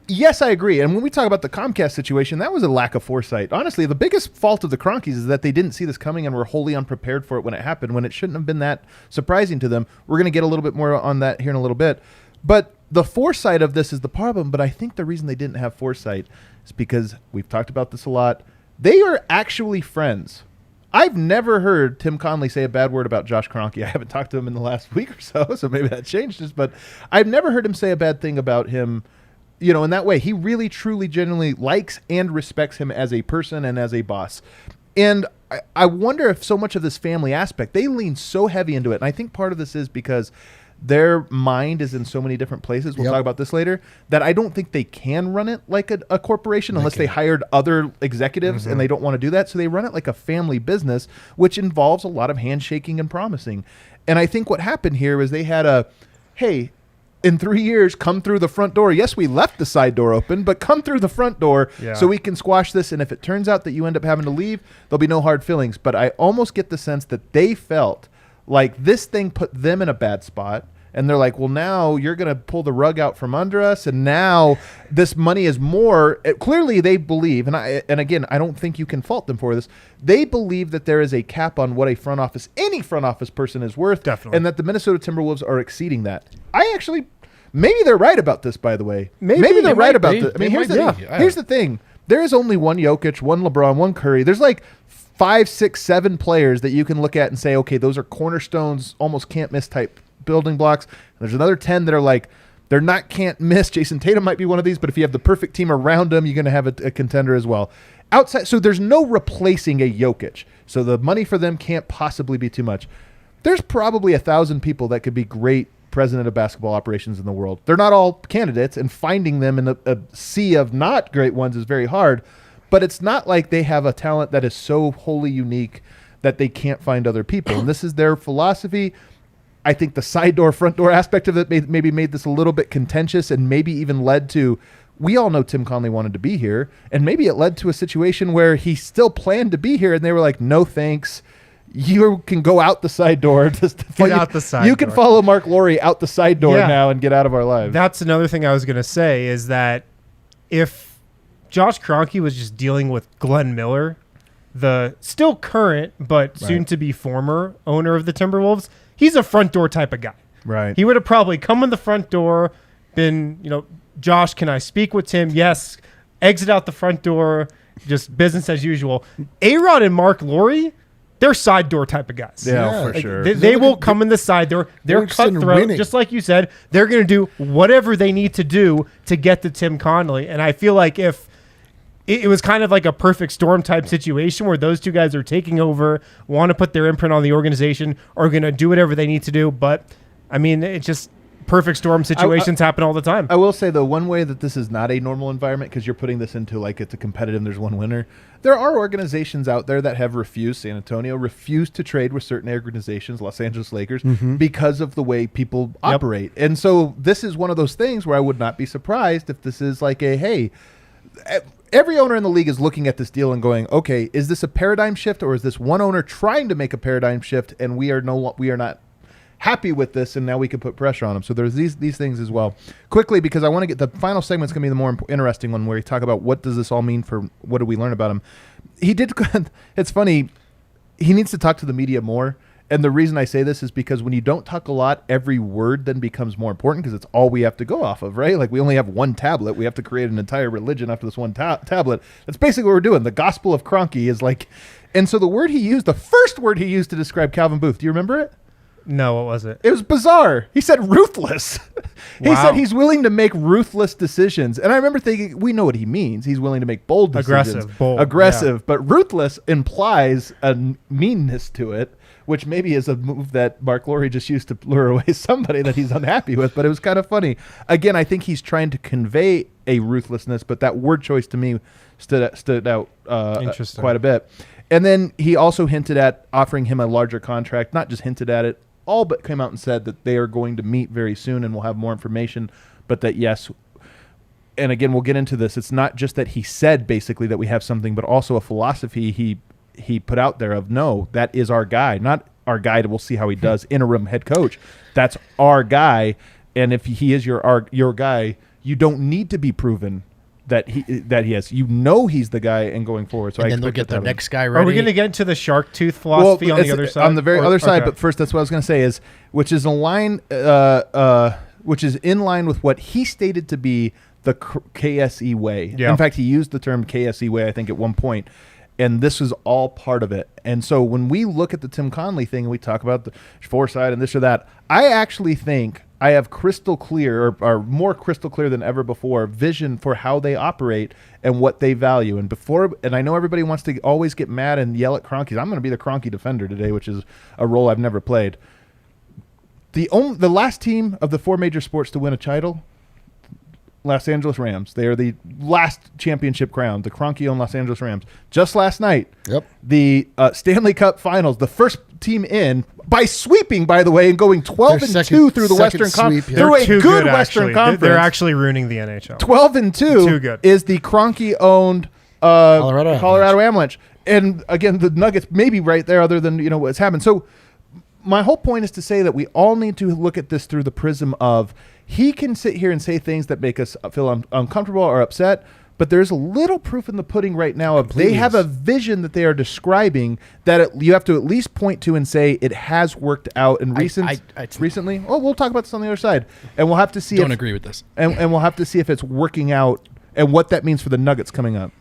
Yes, I agree. And when we talk about the Comcast situation, that was a lack of foresight. Honestly, the biggest fault of the Kroenkes is that they didn't see this coming and were wholly unprepared for it when it happened, when it shouldn't have been that surprising to them. We're going to get a little bit more on that here in a little bit. But the foresight of this is the problem. But I think the reason they didn't have foresight is because we've talked about this a lot. They are actually friends. I've never heard Tim Connelly say a bad word about Josh Kroenke. I haven't talked to him in the last week or so maybe that changed this. But I've never heard him say a bad thing about him. You know, in that way, he really, truly, genuinely likes and respects him as a person and as a boss. And I wonder if so much of this family aspect, they lean so heavy into it. And I think part of this is because their mind is in so many different places. We'll talk about this later, that I don't think they can run it like a corporation unless they hired other executives and they don't want to do that. So they run it like a family business, which involves a lot of handshaking and promising. And I think what happened here was they had hey, in 3 years, come through the front door. Yes, we left the side door open, but come through the front door so we can squash this. And if it turns out that you end up having to leave, there'll be no hard feelings. But I almost get the sense that they felt like this thing put them in a bad spot. And they're like, well, now you're going to pull the rug out from under us. And now this money is more. Clearly, they believe, and again, I don't think you can fault them for this. They believe that there is a cap on what any front office person is worth. Definitely. And that the Minnesota Timberwolves are exceeding that. Maybe they're right about this, by the way. Maybe they're right about this. I mean, here's the thing. There is only one Jokic, one LeBron, one Curry. There's like 5, 6, 7 players that you can look at and say, okay, those are cornerstones, almost can't miss type building blocks. And there's another 10 that are like, they're not can't miss. Jason Tatum might be one of these, but if you have the perfect team around him, you're going to have a contender as well. Outside, so there's no replacing a Jokic. So the money for them can't possibly be too much. There's probably 1,000 people that could be great president of basketball operations in the world. They're not all candidates, and finding them in a sea of not great ones is very hard. But it's not like they have a talent that is so wholly unique that they can't find other people. And this is their philosophy. I think the side door, front door aspect of it maybe made this a little bit contentious and maybe even led to, we all know Tim Connelly wanted to be here, and maybe it led to a situation where he still planned to be here and they were like, no thanks. You can go out the side door. You can follow Mark Lowry out the side door now and get out of our lives. That's another thing I was going to say is that if Josh Kroenke was just dealing with Glenn Miller, the still current but soon to be former owner of the Timberwolves, he's a front door type of guy. Right. He would have probably come in the front door, been, Josh, can I speak with Tim? Yes. Exit out the front door. just business as usual. A-Rod and Mark Lowry, they're side door type of guys. Yeah, for Like, sure. They will come in the side door. They're interested in cutthroat, winning. just like you said. They're going to do whatever they need to do to get to Tim Connolly. And I feel like if it was kind of like a perfect storm type situation where those two guys are taking over, want to put their imprint on the organization, are going to do whatever they need to do. But, I mean, it's just perfect storm situations happen all the time. I will say, though, one way that this is not a normal environment, because you're putting this into like it's a competitive, there's one winner. There are organizations out there that have refused, San Antonio refused to trade with certain organizations, Los Angeles Lakers, because of the way people operate. And so this is one of those things where I would not be surprised if this is like a, hey, every owner in the league is looking at this deal and going, okay, is this a paradigm shift, or is this one owner trying to make a paradigm shift and we are not happy with this, and now we can put pressure on them. So there's these things as well. Quickly, because I want to get the final segment's going to be the more interesting one, where we talk about what does this all mean for what do we learn about him. He did. It's funny. He needs to talk to the media more. And the reason I say this is because when you don't talk a lot, every word then becomes more important, because it's all we have to go off of, right? Like, we only have one tablet. We have to create an entire religion after this one tablet. That's basically what we're doing. The Gospel of Kroenke is like, and so the first word he used to describe Calvin Booth, do you remember it? No, what was it? It was bizarre. He said ruthless. He said he's willing to make ruthless decisions. And I remember thinking, we know what he means. He's willing to make bold decisions. Aggressive. Yeah. But ruthless implies a meanness to it, which maybe is a move that Mark Lowry just used to lure away somebody that he's unhappy with. But it was kind of funny. Again, I think he's trying to convey a ruthlessness, but that word choice to me stood out quite a bit. And then he also hinted at offering him a larger contract, not just hinted at it, all but came out and said that they are going to meet very soon and we'll have more information, but that yes, and again, we'll get into this, it's not just that he said basically that we have something, but also a philosophy he put out there of, no, that is our guy, not our guy, we'll see how he does, interim head coach. That's our guy, and if he is your guy, you don't need to be proven that he has. You know he's the guy, and going forward. So and I then they'll get the next guy ready. Are we going to get into the shark tooth philosophy on the other side? On the very other side, but first, that's what I was going to say is, which is in line with what he stated to be the KSE way. Yeah. In fact, he used the term KSE way, I think, at one point. And this is all part of it. And so when we look at the Tim Connolly thing and we talk about the foresight and this or that, I actually think I have crystal clear, or more crystal clear than ever before, vision for how they operate and what they value. And I know everybody wants to always get mad and yell at Kroenke. I'm going to be the Kroenke defender today, which is a role I've never played. The last team of the four major sports to win a title, Los Angeles Rams. They are the last championship crowned, the Kroenke-owned Los Angeles Rams. Just last night, the Stanley Cup Finals, the first team in, by sweeping, by the way, and going 12-2 through the Western Conference. Yeah. Through a too good good, Western actually. Conference. They're actually ruining the NHL. 12-2 Too good. is the Kroenke-owned Colorado Avalanche. And again, the Nuggets may be right there, other than what's happened. So my whole point is to say that we all need to look at this through the prism of, he can sit here and say things that make us feel uncomfortable or upset, but there's a little proof in the pudding right now of they have a vision that they are describing that you have to at least point to and say it has worked out in recently. Oh, we'll talk about this on the other side, and we'll have to see. Don't agree with this, and we'll have to see if it's working out and what that means for the Nuggets coming up.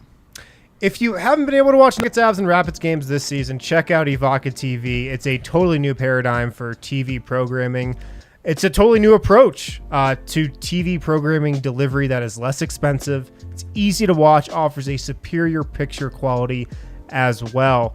If you haven't been able to watch Nuggets, Avs, and Rapids games this season, check out Evoca TV. It's a totally new paradigm for TV programming. It's a totally new approach to TV programming delivery that is less expensive. It's easy to watch, offers a superior picture quality as well.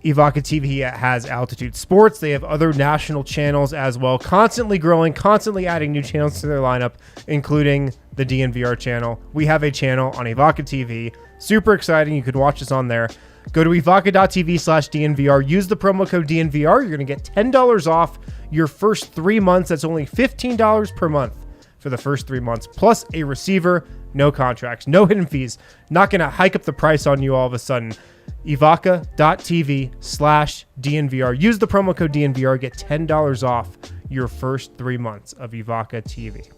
Evoca TV has Altitude Sports. They have other national channels as well, constantly growing, constantly adding new channels to their lineup, including the DNVR channel. We have a channel on Evoca TV. Super exciting. You could watch us on there. Go to evoca.tv/DNVR. Use the promo code DNVR. You're going to get $10 off your first 3 months. That's only $15 per month for the first 3 months, plus a receiver, no contracts, no hidden fees. Not going to hike up the price on you all of a sudden. evoca.tv/DNVR. Use the promo code DNVR. Get $10 off your first 3 months of Evoca TV.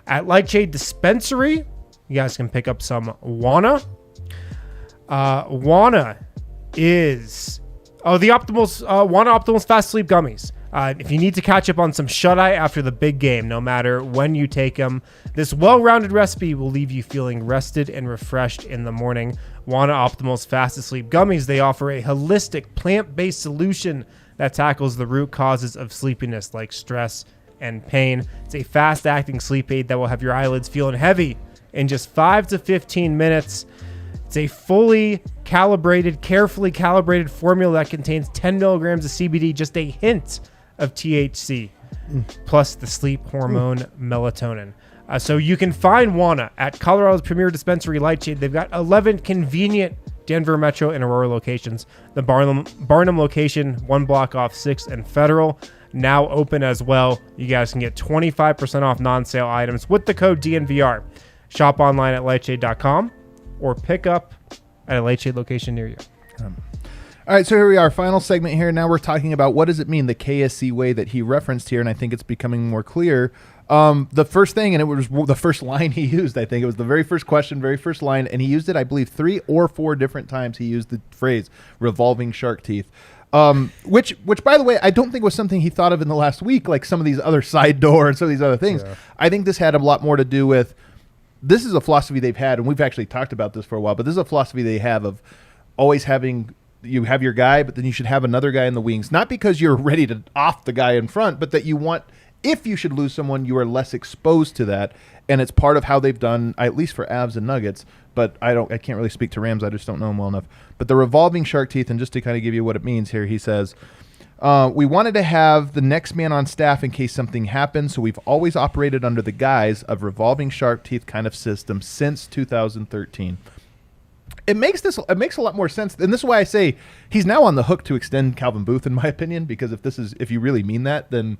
At Lightshade Dispensary, you guys can pick up some Wana. Wana is the Wana Optimals Fast Sleep Gummies. If you need to catch up on some shut-eye after the big game, no matter when you take them, this well-rounded recipe will leave you feeling rested and refreshed in the morning. Wana Optimal's Fast Asleep Gummies, they offer a holistic plant-based solution that tackles the root causes of sleepiness like stress and pain. It's a fast-acting sleep aid that will have your eyelids feeling heavy in just 5 to 15 minutes. It's a fully calibrated, carefully calibrated formula that contains 10 milligrams of CBD, just a hint of THC, plus the sleep hormone melatonin. So you can find Wana at Colorado's premier dispensary, Lightshade. They've got 11 convenient Denver Metro and Aurora locations. The Barnum location, 1 block off 6th and Federal, now open as well. You guys can get 25% off non-sale items with the code DNVR. Shop online at lightshade.com or pick up at a Lightshade location near you. All right, so here we are, final segment here. Now we're talking about what does it mean, the KSE way that he referenced here, and I think it's becoming more clear. The first thing, and it was the first line he used, I think. It was the very first question, very first line, and he used it, I believe, 3 or 4 different times he used the phrase revolving shark teeth. Which, by the way, I don't think was something he thought of in the last week, like some of these other side door and some of these other things. Yeah. I think this had a lot more to do with, this is a philosophy they've had, and we've actually talked about this for a while, but this is a philosophy they have of always having, you have your guy, but then you should have another guy in the wings, not because you're ready to off the guy in front, but that you want, if you should lose someone, you are less exposed to that. And it's part of how they've done, at least for Avs and Nuggets, but I can't really speak to Rams. I just don't know them well enough. But the revolving shark teeth, and just to kind of give you what it means here, he says, we wanted to have the next man on staff in case something happens, so we've always operated under the guise of revolving shark teeth kind of system since 2013. It makes a lot more sense, and this is why I say he's now on the hook to extend Calvin Booth, in my opinion, because if you really mean that, then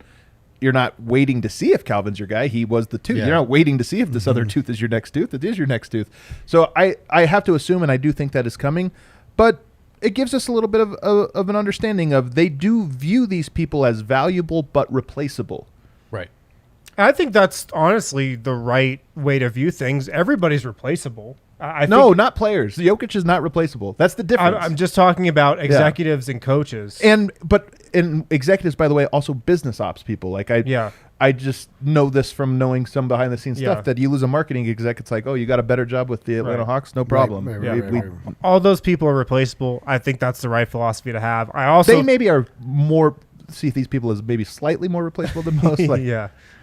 you're not waiting to see if Calvin's your guy. He was the tooth. Yeah. You're not waiting to see if this other tooth is your next tooth. It is your next tooth. So I have to assume, and I do think that is coming, but it gives us a little bit of an understanding of they do view these people as valuable but replaceable. Right. I think that's honestly the right way to view things. Everybody's replaceable. No, not players. Jokic is not replaceable. That's the difference. I'm just talking about executives and coaches. And executives, by the way, also business ops people. Like I just know this from knowing some behind the scenes stuff that you lose a marketing exec, it's like, oh, you got a better job with the Atlanta Hawks, no problem. Right. All those people are replaceable. I think that's the right philosophy to have. They maybe are more see these people as maybe slightly more replaceable than most. Like,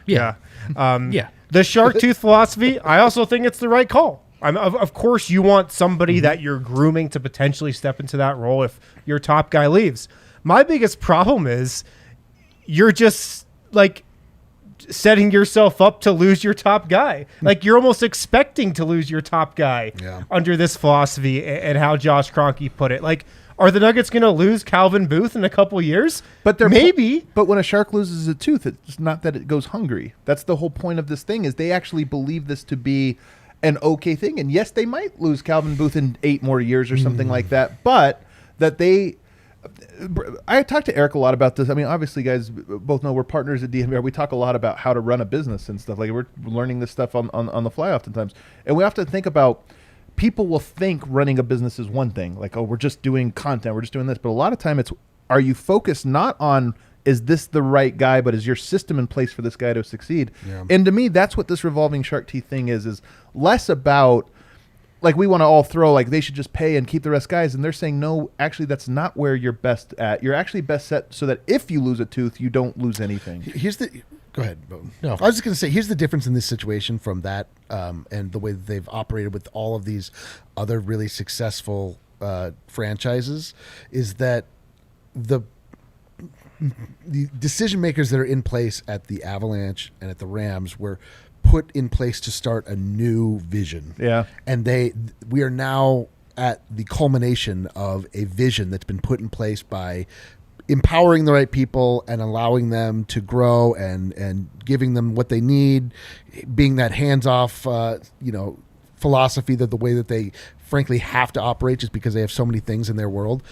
The shark tooth philosophy, I also think it's the right call. Of course, you want somebody that you're grooming to potentially step into that role if your top guy leaves. My biggest problem is you're just like setting yourself up to lose your top guy. Like you're almost expecting to lose your top guy under this philosophy and how Josh Kroenke put it. Like, are the Nuggets going to lose Calvin Booth in a couple years? But maybe. But when a shark loses a tooth, it's not that it goes hungry. That's the whole point of this thing, is they actually believe this to be an okay thing. And yes, they might lose Calvin Booth in 8 more years or something like that, but that I talked to Eric a lot about this. I mean, obviously, guys both know we're partners at DNVR. We talk a lot about how to run a business and stuff. Like, we're learning this stuff on the fly oftentimes. And we often think about, people will think running a business is one thing. Like, oh, we're just doing content. We're just doing this. But a lot of time it's, are you focused not on, is this the right guy, but is your system in place for this guy to succeed? Yeah. And to me, that's what this revolving shark teeth thing is less about, like, we want to all throw, like, they should just pay and keep the rest guys. And they're saying, no, actually, that's not where you're best at. You're actually best set so that if you lose a tooth, you don't lose anything. Go ahead, Bo. No. I was just going to say, here's the difference in this situation from that and the way that they've operated with all of these other really successful franchises, is that the decision makers that are in place at the Avalanche and at the Rams were put in place to start a new vision. Yeah. And we are now at the culmination of a vision that's been put in place by empowering the right people and allowing them to grow and giving them what they need, being that hands-off, philosophy, that the way that they frankly have to operate just because they have so many things in their world.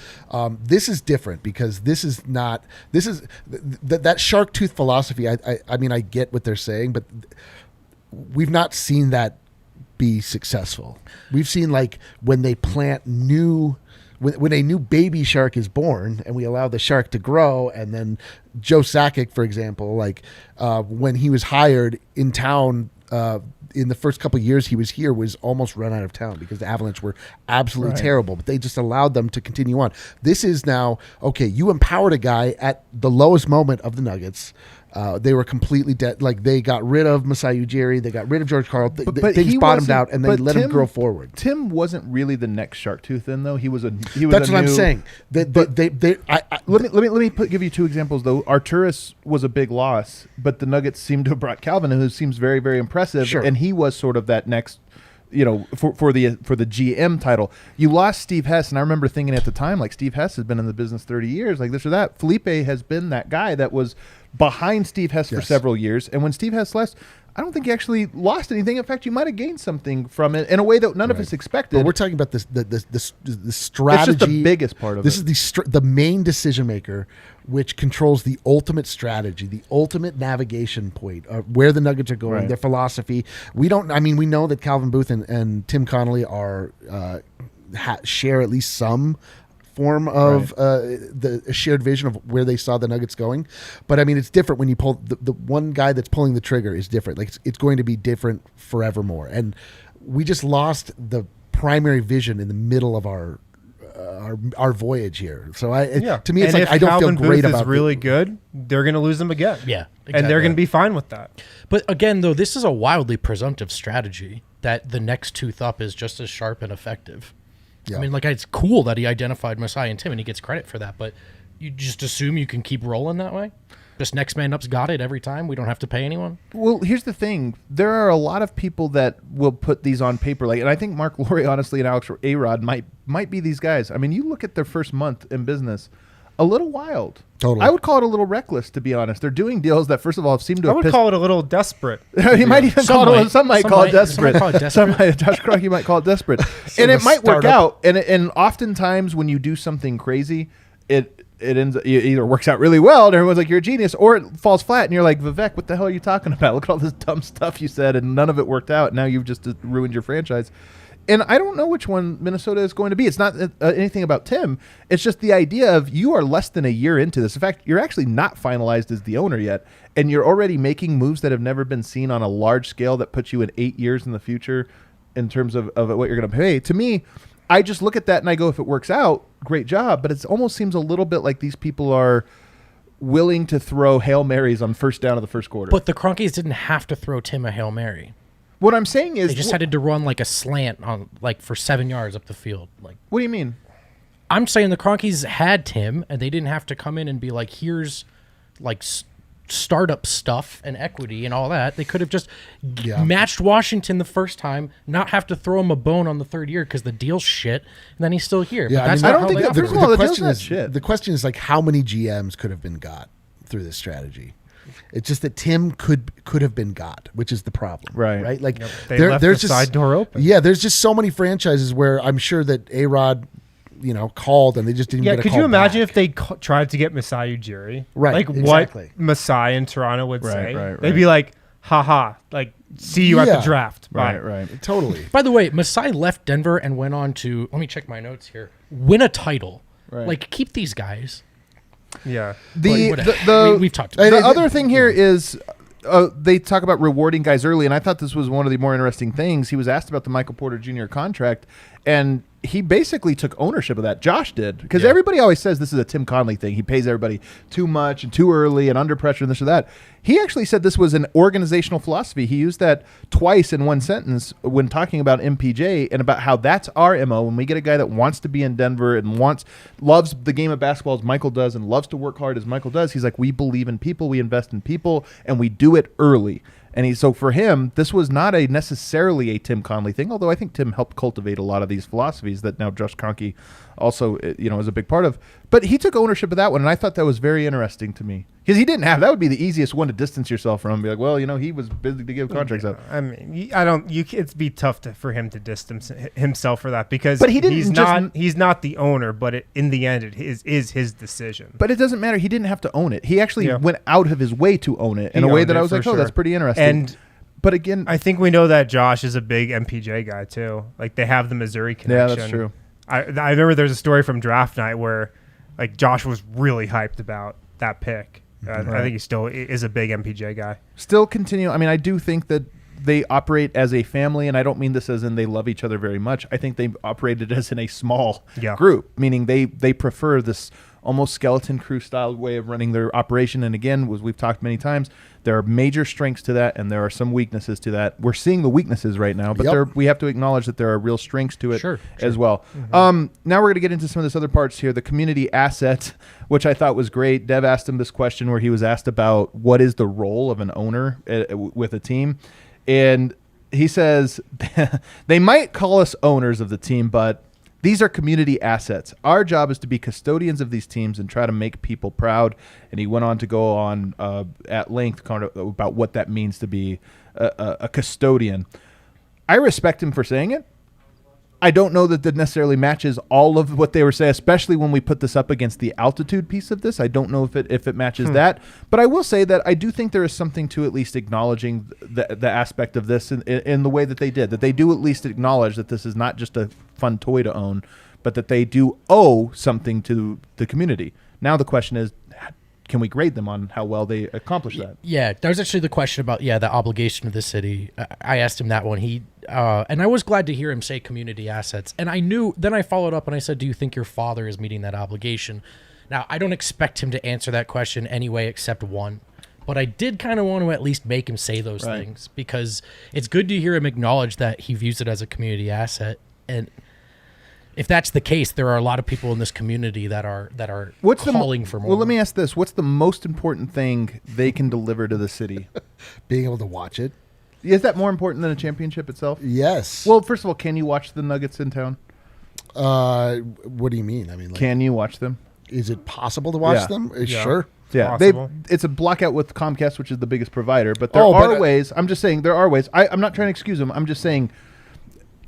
This is different because that shark tooth philosophy. I mean, I get what they're saying, but we've not seen that be successful. We've seen, like, when they plant new when a new baby shark is born and we allow the shark to grow, and then Joe Sakic, for example, like when he was hired in town, in the first couple of years he was here, was almost run out of town because the Avalanche were absolutely terrible, but they just allowed them to continue on. This is now, okay, you empowered a guy at the lowest moment of the Nuggets. They were completely dead. Like, they got rid of Masai Ujiri, they got rid of George Karl. They just bottomed out, and they let him grow forward. Tim wasn't really the next shark tooth in, though. He was That's what I'm saying. Let me give you two examples, though. Arturas was a big loss, but the Nuggets seem to have brought Calvin, who seems very, very impressive, and he was sort of that next, for the GM title. You lost Steve Hess, and I remember thinking at the time, like, Steve Hess has been in the business 30 years, like this or that. Felipe has been that guy that was behind Steve Hess for several years, and when Steve Hess left, I don't think he actually lost anything. In fact, you might have gained something from it in a way that none of us expected. But we're talking about the strategy. It's just the biggest part of this it. This is the main decision maker, which controls the ultimate strategy, the ultimate navigation point of where the Nuggets are going, their philosophy. We know that Calvin Booth and Tim Connolly are share at least some form of the shared vision of where they saw the Nuggets going. But I mean, it's different when you pull the one guy that's pulling the trigger is different. Like, it's going to be different forevermore. And we just lost the primary vision in the middle of our voyage here. So to me, it's like, I don't Calvin feel great Booth about is really good. They're going to lose him again. Yeah, exactly. And they're going to be fine with that. But again, though, this is a wildly presumptive strategy that the next tooth up is just as sharp and effective. Yeah. I mean, like, it's cool that he identified Masai and Tim, and he gets credit for that, but you just assume you can keep rolling that way? Just next man up's got it every time? We don't have to pay anyone? Well, here's the thing. There are a lot of people that will put these on paper, and I think Mark Laurie, honestly, and Alex A-Rod might be these guys. I mean, you look at their first month in business, a little wild. Totally. I would call it a little reckless, to be honest. They're doing deals that, first of all, seem to have call it a little desperate. You might even some might call it desperate. Josh Kroenke might call it desperate. And it might work out. And oftentimes when you do something crazy, it ends it either works out really well and everyone's like, you're a genius, or it falls flat and you're like, Vivek, what the hell are you talking about? Look at all this dumb stuff you said and none of it worked out. Now you've just ruined your franchise. And I don't know which one Minnesota is going to be. It's not anything about Tim. It's just the idea of, you are less than a year into this. In fact, you're actually not finalized as the owner yet, and you're already making moves that have never been seen on a large scale that puts you in 8 years in the future in terms of what you're going to pay. To me, I just look at that and I go, if it works out, great job. But it almost seems a little bit like these people are willing to throw Hail Marys on first down of the first quarter. But the Kroenkes didn't have to throw Tim a Hail Mary. What I'm saying is, they just had to run like a slant on, like, for 7 yards up the field. Like, what do you mean? I'm saying the Kroenkes had Tim, and they didn't have to come in and be like, here's like startup stuff and equity and all that. They could have just matched Washington the first time, not have to throw him a bone on the third year because the deal's shit, and then he's still here. Yeah, but that's I don't think that, first of all, the question is like, how many GMs could have been got through this strategy? It's just that Tim could have been got, which is the problem, right? Like, they left the side door open. Yeah, there's just so many franchises where I'm sure that A-Rod, called and they just didn't get a call. Could you imagine back. if they tried to get Masai Ujiri? Right, like exactly. What Masai in Toronto would say. Right. They'd be like, haha, like, see you at the draft. Bye. Right. Totally. By the way, Masai left Denver and went on to, let me check my notes here, win a title. Right. Like, keep these guys. Yeah. We've talked about the other thing here is they talk about rewarding guys early, and I thought this was one of the more interesting things. He was asked about the Michael Porter Jr. contract, and he basically took ownership of that. Josh did, because everybody always says this is a Tim Connolly thing. He pays everybody too much and too early and under pressure and this or that. He actually said this was an organizational philosophy. He used that twice in one sentence when talking about MPJ and about how that's our MO. When we get a guy that wants to be in Denver and loves the game of basketball as Michael does and loves to work hard as Michael does, he's like, we believe in people, we invest in people, and we do it early. And so for him, this was not necessarily a Tim Connolly thing, although I think Tim helped cultivate a lot of these philosophies that now Josh Kroenke also is a big part of. But he took ownership of that one, and I thought that was very interesting to me. Because he didn't have, that would be the easiest one to distance yourself from and be like, well, he was busy to give contracts out. I mean, it'd be tough for him to distance himself for that because but he didn't he's not the owner, but in the end, it is his decision. But it doesn't matter. He didn't have to own it. He actually went out of his way to own it in a way that I was like, that's pretty interesting. But again, I think we know that Josh is a big MPJ guy too. Like, they have the Missouri connection. Yeah, that's true. I remember there's a story from draft night where like Josh was really hyped about that pick. I think he still is a big MPJ guy. Still continue. I mean, I do think that they operate as a family, and I don't mean this as in they love each other very much. I think they operated as in a small group, meaning they prefer this almost skeleton crew style way of running their operation. And again, as we've talked many times, there are major strengths to that, and there are some weaknesses to that. We're seeing the weaknesses right now, but we have to acknowledge that there are real strengths to it as well. Now we're going to get into some of this other parts here. The community asset, which I thought was great. Dev asked him this question where he was asked about what is the role of an owner with a team. And he says, they might call us owners of the team, but these are community assets. Our job is to be custodians of these teams and try to make people proud. And he went on to go on at length kind of about what that means to be a custodian. I respect him for saying it. I don't know that necessarily matches all of what they were saying, especially when we put this up against the altitude piece of this. I don't know if it matches that. But I will say that I do think there is something to at least acknowledging the aspect of this in the way that they did, that they do at least acknowledge that this is not just a fun toy to own, but that they do owe something to the community. Now the question is, can we grade them on how well they accomplish that? Yeah, that was actually the question about the obligation of the city. I asked him that one. And I was glad to hear him say community assets. And I knew. Then I followed up and I said, "Do you think your father is meeting that obligation?" Now I don't expect him to answer that question anyway, except one. But I did kind of want to at least make him say those things because it's good to hear him acknowledge that he views it as a community asset. And if that's the case, there are a lot of people in this community that are calling for more. Well, let me ask this. What's the most important thing they can deliver to the city? Being able to watch it. Is that more important than a championship itself? Yes. Well, first of all, can you watch the Nuggets in town? What do you mean? I mean, can you watch them? Is it possible to watch them? Sure. Yeah, it's a blackout with Comcast, which is the biggest provider. But there are ways. I'm just saying there are ways. I'm not trying to excuse them. I'm just saying,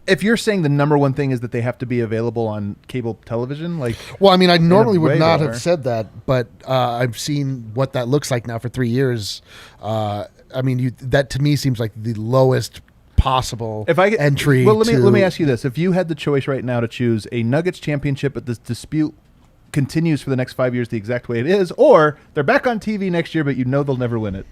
if you're saying the number one thing is that they have to be available on cable television, well, I mean, I normally would not have said that, but I've seen what that looks like now for 3 years. I mean, that to me seems like the lowest possible entry. Well, let me ask you this: if you had the choice right now to choose a Nuggets championship, but this dispute continues for the next 5 years the exact way it is, or they're back on TV next year, but they'll never win it.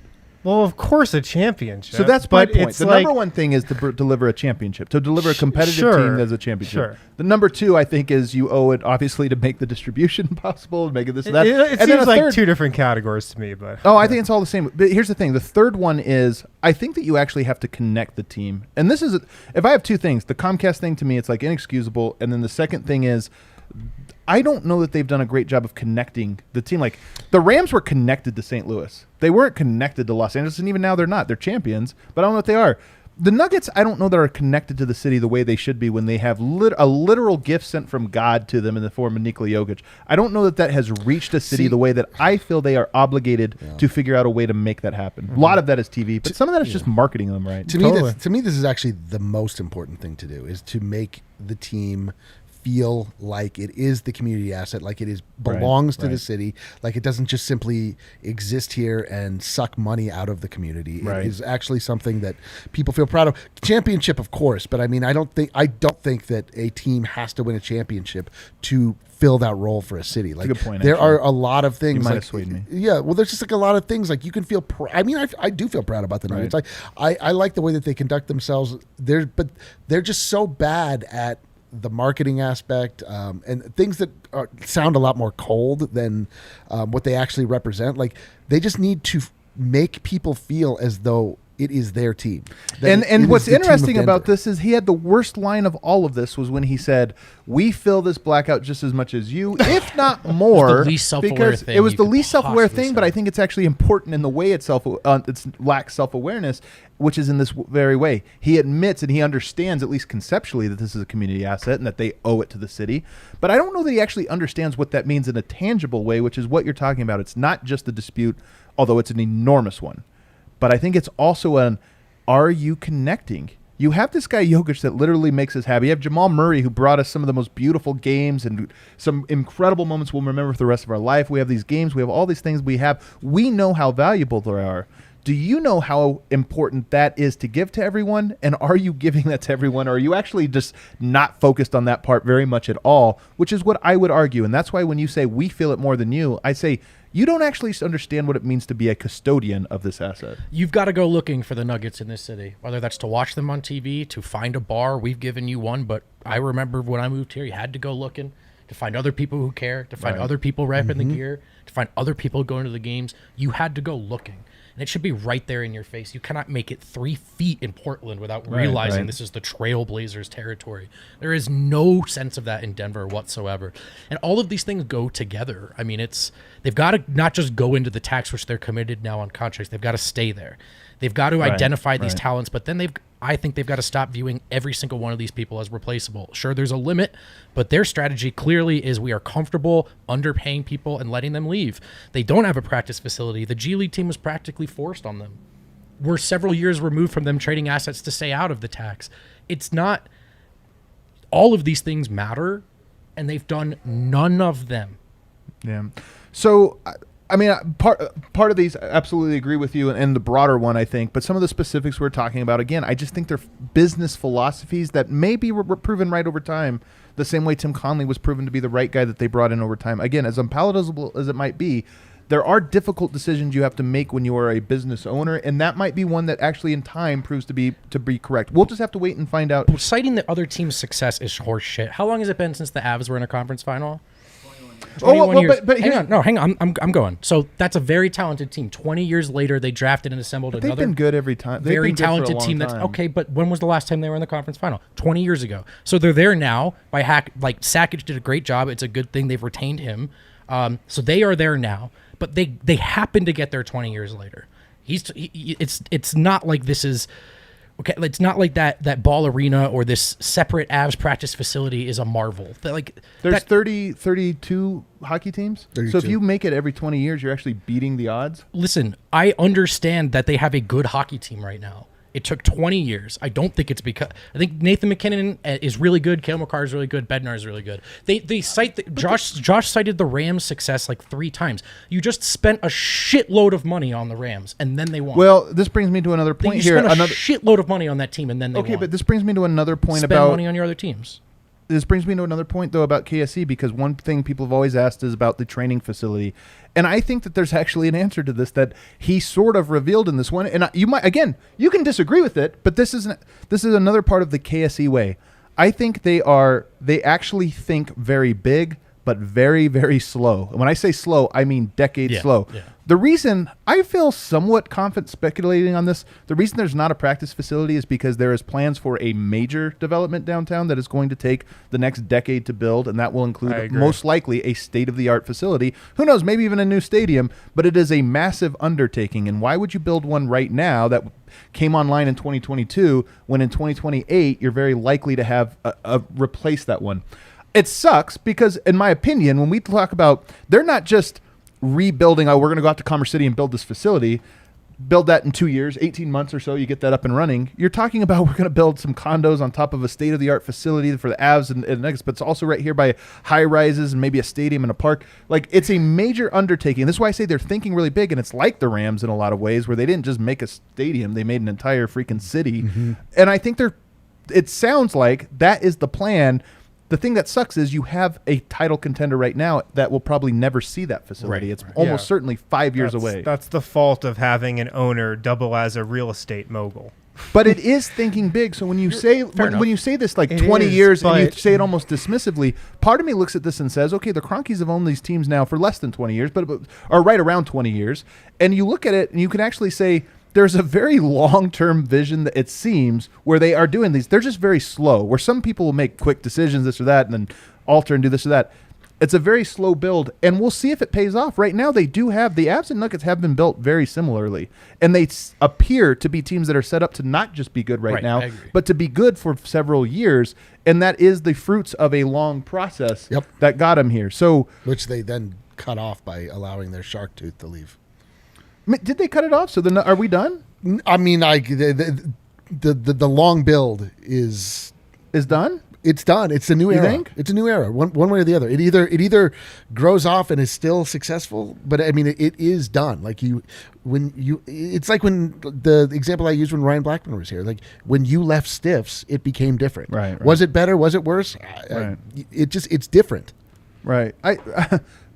Well, of course, a championship. So that's my point. The number one thing is to deliver a championship, to deliver a competitive team as a championship. Sure. The number two, I think, is you owe it, obviously, to make the distribution possible, to make it this and that. It seems like two different categories to me. But I think it's all the same. But here's the thing. The third one is, I think that you actually have to connect the team. And this is, if I have two things, the Comcast thing, to me, it's like inexcusable. And then the second thing is, I don't know that they've done a great job of connecting the team. Like, the Rams were connected to St. Louis. They weren't connected to Los Angeles, and even now they're not. They're champions, but I don't know what they are. The Nuggets, I don't know that are connected to the city the way they should be when they have a literal gift sent from God to them in the form of Nikola Jokic. I don't know that has reached a city the way that I feel they are obligated to figure out a way to make that happen. A lot of that is TV, but some of that is just marketing them right. To me, this is actually the most important thing to do, is to make the team feel like it is the community asset, like it belongs to the city, like it doesn't just simply exist here and suck money out of the community. It is actually something that people feel proud of. Championship, of course, but I mean, I don't think that a team has to win a championship to fill that role for a city. Like, that's a good point, there are a lot of things. You might have swayed me. Yeah, well, there's just like a lot of things like you can feel. I mean, I do feel proud about the Nuggets. I like the way that they conduct themselves. But they're just so bad at the marketing aspect and things that sound a lot more cold than what they actually represent. Like, they just need to make people feel as though it is their team. And what's interesting about this is he had the worst line of all of this was when he said, "We fill this blackout just as much as you, if not more." It was the least self-aware thing. It was the least self-aware thing, but I think it's actually important in the way it lacks self-awareness, which is in this very way. He admits and he understands, at least conceptually, that this is a community asset and that they owe it to the city. But I don't know that he actually understands what that means in a tangible way, which is what you're talking about. It's not just the dispute, although it's an enormous one. But I think it's also are you connecting? You have this guy Jokic that literally makes us happy. You have Jamal Murray, who brought us some of the most beautiful games and some incredible moments we'll remember for the rest of our life. We have these games. We have all these things we have. We know how valuable they are. Do you know how important that is to give to everyone? And are you giving that to everyone? Or are you actually just not focused on that part very much at all, which is what I would argue. And that's why when you say we feel it more than you, I say you don't actually understand what it means to be a custodian of this asset. You've got to go looking for the Nuggets in this city, whether that's to watch them on TV, to find a bar. We've given you one, but I remember when I moved here, you had to go looking to find other people who care, to find other people repping the gear, to find other people going to the games. You had to go looking. And it should be right there in your face. You cannot make it 3 feet in Portland without realizing this is the Trailblazers territory. There is no sense of that in Denver whatsoever. And all of these things go together. I mean, they've got to not just go into the tax, which they're committed now on contracts. They've got to stay there. They've got to identify these talents, but then I think they've got to stop viewing every single one of these people as replaceable. Sure, there's a limit, but their strategy clearly is we are comfortable underpaying people and letting them leave. They don't have a practice facility. The G League team was practically forced on them. We're several years removed from them trading assets to stay out of the tax. It's not – all of these things matter, and they've done none of them. Yeah. So – I mean, part of these, I absolutely agree with you, and the broader one, I think. But some of the specifics we're talking about, again, I just think they're business philosophies that maybe were proven right over time, the same way Tim Conley was proven to be the right guy that they brought in over time. Again, as unpalatable as it might be, there are difficult decisions you have to make when you are a business owner, and that might be one that actually in time proves to be correct. We'll just have to wait and find out. Citing the other team's success is horse shit. How long has it been since the Avs were in a conference final? Hang on. I'm going. So that's a very talented team. 20 years later, they drafted and assembled another. They've been good every time. They've very been good talented for a long team. That's time. okay. But when was the last time they were in the conference final? 20 years ago. So they're there now. Sakic did a great job. It's a good thing they've retained him. So they are there now. But they happen to get there 20 years later. It's not like this is. Okay, it's not like that ball arena or this separate Avs practice facility is a marvel. There's 32 hockey teams. 32. So if you make it every 20 years, you're actually beating the odds. Listen, I understand that they have a good hockey team right now. It took 20 years. I don't think it's because I think Nathan McKinnon is really good. Cale Makar is really good. Bednar is really good. They cite Josh cited the Rams' success like 3 times. You just spent a shitload of money on the Rams and then they won. Well, this brings me to another point you here. spent a shitload of money on that team and then they won. Okay, but this brings me to another point Spend about money on your other teams. This brings me to another point, though, about KSE, because one thing people have always asked is about the training facility. And I think that there's actually an answer to this that he sort of revealed in this one. And you can disagree with it, but this is another part of the KSE way. I think they actually think very big, but very, very slow. And when I say slow, I mean decades slow. Yeah. The reason I feel somewhat confident speculating on this, the reason there's not a practice facility is because there is plans for a major development downtown that is going to take the next decade to build, and that will include most likely a state-of-the-art facility. Who knows, maybe even a new stadium, but it is a massive undertaking. And why would you build one right now that came online in 2022 when in 2028 you're very likely to have replace that one? It sucks because, in my opinion, when we talk about, they're not just rebuilding, we're going to go out to Commerce City and build this facility, build that in 2 years, 18 months or so, you get that up and running. You're talking about we're going to build some condos on top of a state-of-the-art facility for the Avs and Nuggets, but it's also right here by high-rises and maybe a stadium and a park. It's a major undertaking. This is why I say they're thinking really big, and it's like the Rams in a lot of ways, where they didn't just make a stadium, they made an entire freaking city. Mm-hmm. And I think it sounds like that is the plan. The thing that sucks is you have a title contender right now that will probably never see that facility. It's almost certainly 5 years away. That's the fault of having an owner double as a real estate mogul. But it is thinking big. So when you say when you say this 20 years and you say it almost dismissively, part of me looks at this and says, okay, the Kroenkes have owned these teams now for less than 20 years, but are right around 20 years. And you look at it and you can actually say, there's a very long-term vision that it seems where they are doing these. They're just very slow, where some people will make quick decisions, this or that, and then alter and do this or that. It's a very slow build, and we'll see if it pays off. Right now, they do have – the Avs and Nuggets have been built very similarly, and they appear to be teams that are set up to not just be good right now, but to be good for several years, and that is the fruits of a long process that got them here. So, which they then cut off by allowing their shark tooth to leave. Did they cut it off? So then, are we done? I mean, the long build is done. It's done. It's a new era. think? It's a new era. One way or the other. It either grows off and is still successful, but I mean it is done. Like it's like when the example I used when Ryan Blackman was here. Like when you left Stiffs, it became different. Right. Was it better? Was it worse? Right. It's different. Right.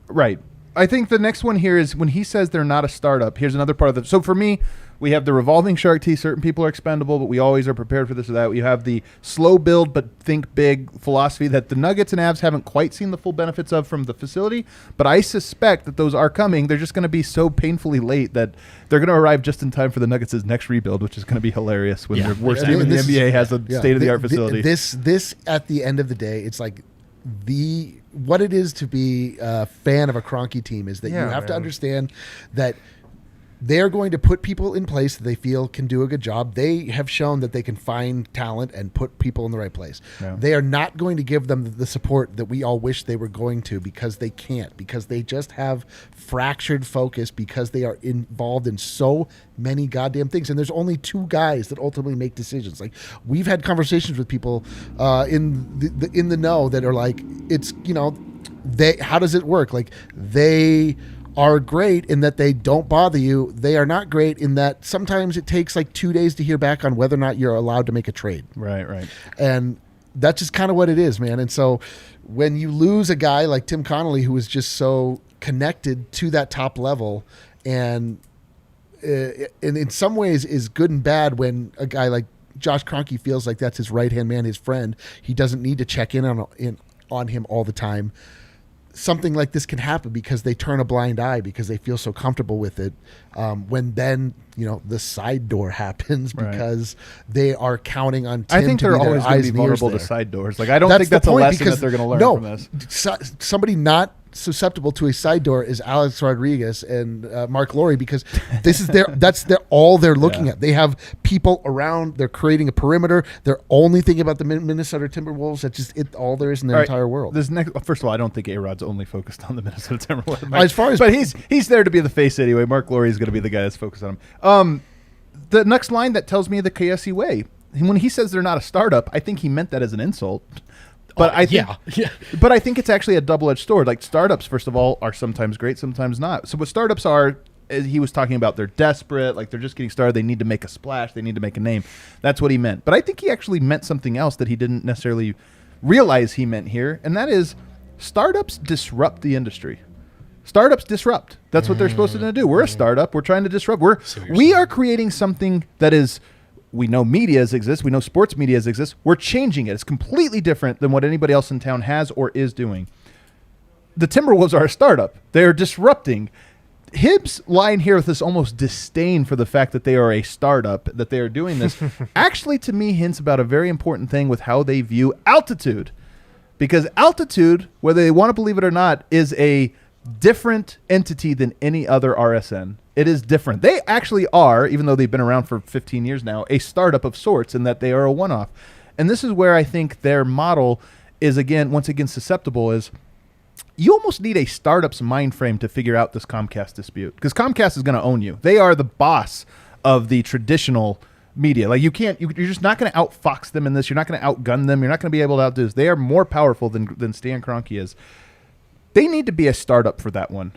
Right. I think the next one here is when he says they're not a startup. Here's another part of the. So for me, we have the revolving shark T. Certain people are expendable, but we always are prepared for this or that. You have the slow build but think big philosophy that the Nuggets and Avs haven't quite seen the full benefits of from the facility, but I suspect that those are coming. They're just going to be so painfully late that they're going to arrive just in time for the Nuggets' next rebuild, which is going to be hilarious when their worst team in the NBA has a state-of-the-art facility. This at the end of the day, it's like what it is to be a fan of a Kroenke team is that you have to understand that they're going to put people in place that they feel can do a good job. They have shown that they can find talent and put people in the right place. Yeah. They are not going to give them the support that we all wish they were going to because they can't, because they just have fractured focus, because they are involved in so many goddamn things. And there's only two guys that ultimately make decisions. Like we've had conversations with people in the know that are like, it's, how does it work? Like they are great in that they don't bother you. They are not great in that sometimes it takes like 2 days to hear back on whether or not you're allowed to make a trade. Right. And that's just kind of what it is, man. And so when you lose a guy like Tim Connolly, who is just so connected to that top level and in some ways is good and bad when a guy like Josh Kroenke feels like that's his right-hand man, his friend. He doesn't need to check in on him all the time. Something like this can happen because they turn a blind eye because they feel so comfortable with it. When then the side door happens because they are counting on Tim. I think they're always going to be vulnerable to side doors. Like I don't think that's a lesson that they're going to learn from this. Somebody not susceptible to a side door is Alex Rodriguez and Mark Lowry because this is all they're looking at. They have people around. They're creating a perimeter. They're only thinking about the Minnesota Timberwolves. That's just all there is in their entire world. First of all, I don't think A-Rod's only focused on the Minnesota Timberwolves. But he's there to be the face anyway. Mark Lowry is going to be the guy that's focused on him. The next line that tells me the KSE way. When he says they're not a startup, I think he meant that as an insult. But I think it's actually a double-edged sword. Like startups, first of all, are sometimes great, sometimes not. So what startups are, he was talking about, they're desperate, like they're just getting started. They need to make a splash. They need to make a name. That's what he meant. But I think he actually meant something else that he didn't necessarily realize he meant here, and that is startups disrupt the industry. Startups disrupt. That's what they're supposed to do. We're a startup. We're trying to disrupt. We are creating something that is. We know medias exist. We know sports medias exist. We're changing it. It's completely different than what anybody else in town has or is doing. The Timberwolves are a startup. They're disrupting. Hibbs' line here with this almost disdain for the fact that they are a startup, that they are doing this, actually to me hints about a very important thing with how they view altitude. Because altitude, whether they want to believe it or not, is a different entity than any other RSN. It is different. They actually are, even though they've been around for 15 years now, a startup of sorts in that they are a one-off. And this is where I think their model is, once again, susceptible is you almost need a startup's mind frame to figure out this Comcast dispute because Comcast is going to own you. They are the boss of the traditional media. Like you're just not going to outfox them in this. You're not going to outgun them. You're not going to be able to outdo this. They are more powerful than Stan Kroenke is. They need to be a startup for that one.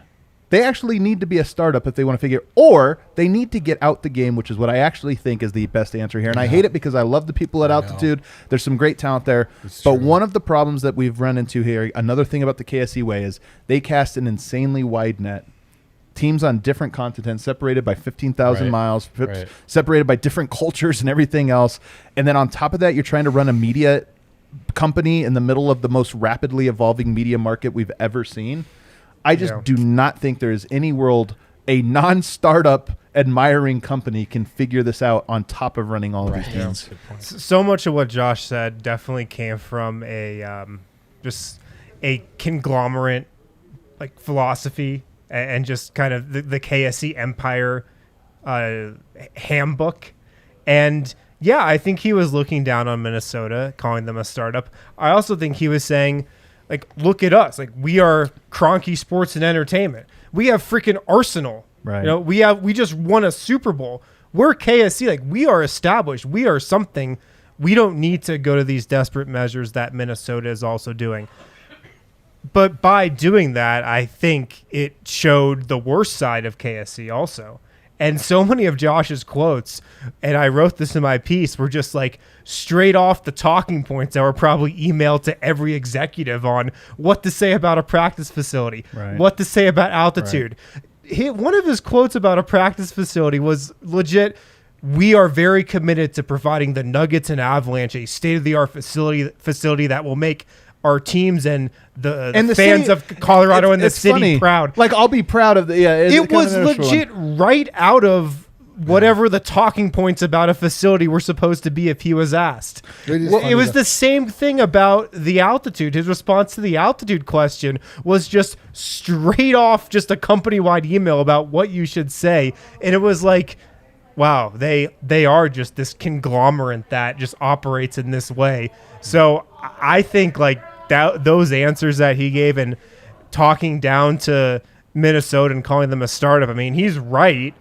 They actually need to be a startup if they want to figure, or they need to get out the game, which is what I actually think is the best answer here. And I hate it because I love the people at Altitude. There's some great talent there. But one of the problems that we've run into here, another thing about the KSE way is they cast an insanely wide net. Teams on different continents, separated by 15,000 miles, separated by different cultures and everything else. And then on top of that, you're trying to run a media company in the middle of the most rapidly evolving media market we've ever seen. I just do not think there is any world a non-startup admiring company can figure this out on top of running all of these things. So much of what Josh said definitely came from a just a conglomerate like philosophy and just kind of the KSE Empire handbook. And yeah, I think he was looking down on Minnesota, calling them a startup. I also think he was saying, like, look at us. Like, we are Kroenke Sports and Entertainment. We have freaking Arsenal. Right. We just won a Super Bowl. We're KSC. Like, we are established. We are something. we don't need to go to these desperate measures that Minnesota is also doing. But by doing that, I think it showed the worst side of KSE also. And so many of Josh's quotes, and I wrote this in my piece, were just like straight off the talking points that were probably emailed to every executive on what to say about a practice facility, what to say about altitude. One of his quotes about a practice facility was legit, "We are very committed to providing the Nuggets and Avalanche a state-of-the-art facility that will make our teams and the fans city, of Colorado and the city funny. proud." Like, I'll be proud of the It was legit right out of whatever the talking points about a facility were supposed to be if he was asked. It was the same thing about the altitude. His response to the altitude question was just straight off just a company-wide email about what you should say. And it was like, wow, they are just this conglomerate that just operates in this way. So I think like those answers that he gave and talking down to Minnesota and calling them a startup, I mean, he's right.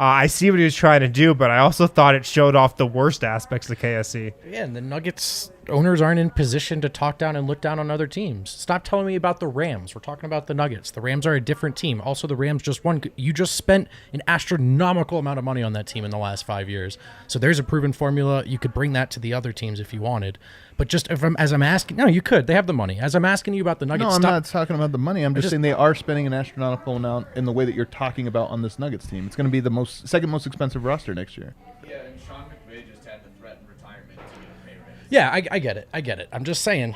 I see what he was trying to do, but I also thought it showed off the worst aspects of KSE. Yeah, and the Nuggets owners aren't in position to talk down and look down on other teams. Stop telling me about the Rams. We're talking about the Nuggets. The Rams are a different team. Also, the Rams just won. You just spent an astronomical amount of money on that team in the last 5 years. So there's a proven formula. You could bring that to the other teams if you wanted. But just as I'm asking, no, you could. They have the money. As I'm asking you about the Nuggets, no, I'm not talking about the money. I'm just saying they are spending an astronomical amount in the way that you're talking about on this Nuggets team. It's going to be the second most expensive roster next year. Yeah, and Sean McVay just had to threaten retirement to get a pay raise. Yeah, I get it. I get it. I'm just saying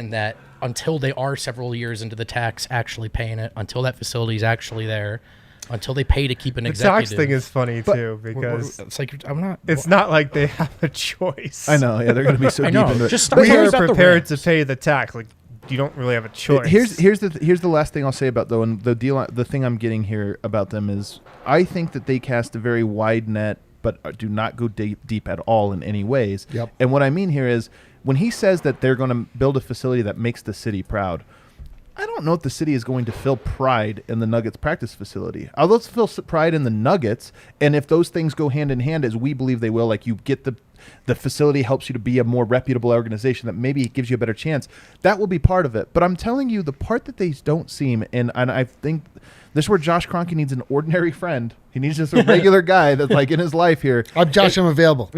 that until they are several years into the tax actually paying it, until that facility is actually there, until they pay to keep an executive. The tax thing is funny too because it's like I'm not. It's not like they have a choice. I know. Yeah, they're going to be so I deep know. into it. Just stop We talking are about the prepared Rams. to pay the tax. Like you don't really have a choice. Here's the last thing I'll say about though, and the thing I'm getting here about them is I think that they cast a very wide net, but do not go deep at all in any ways. Yep. And what I mean here is when he says that they're going to build a facility that makes the city proud, I don't know if the city is going to feel pride in the Nuggets practice facility. Let's feel pride in the Nuggets, and if those things go hand in hand, as we believe they will, like you get the facility helps you to be a more reputable organization that maybe gives you a better chance, that will be part of it. But I'm telling you, the part that they don't seem, and I think this is where Josh Kroenke needs an ordinary friend. He needs just a regular guy that's like in his life here. I'm Josh. I'm available.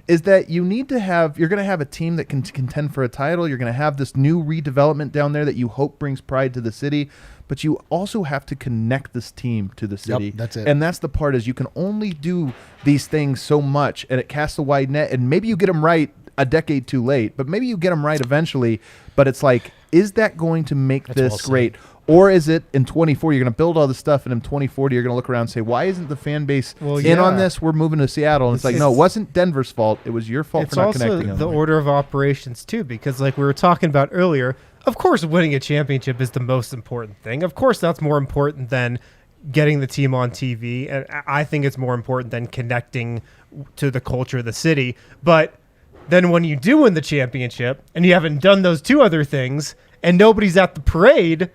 Is that you're going to have a team that can contend for a title. You're going to have this new redevelopment down there that you hope brings pride to the city. But you also have to connect this team to the city. Yep, that's it. And that's the part is you can only do these things so much, and it casts a wide net. And maybe you get them right a decade too late, but maybe you get them right eventually. But it's like, is that going to make this great? Or is it in 2040, you're going to build all this stuff, and in 2040, you're going to look around and say, why isn't the fan base in on this? We're moving to Seattle. And it's like, no, it wasn't Denver's fault. It was your fault for not connecting them. It's also the order of operations, too, because like we were talking about earlier, of course, winning a championship is the most important thing. Of course, that's more important than getting the team on TV. And I think it's more important than connecting to the culture of the city. But then when you do win the championship and you haven't done those two other things and nobody's at the parade,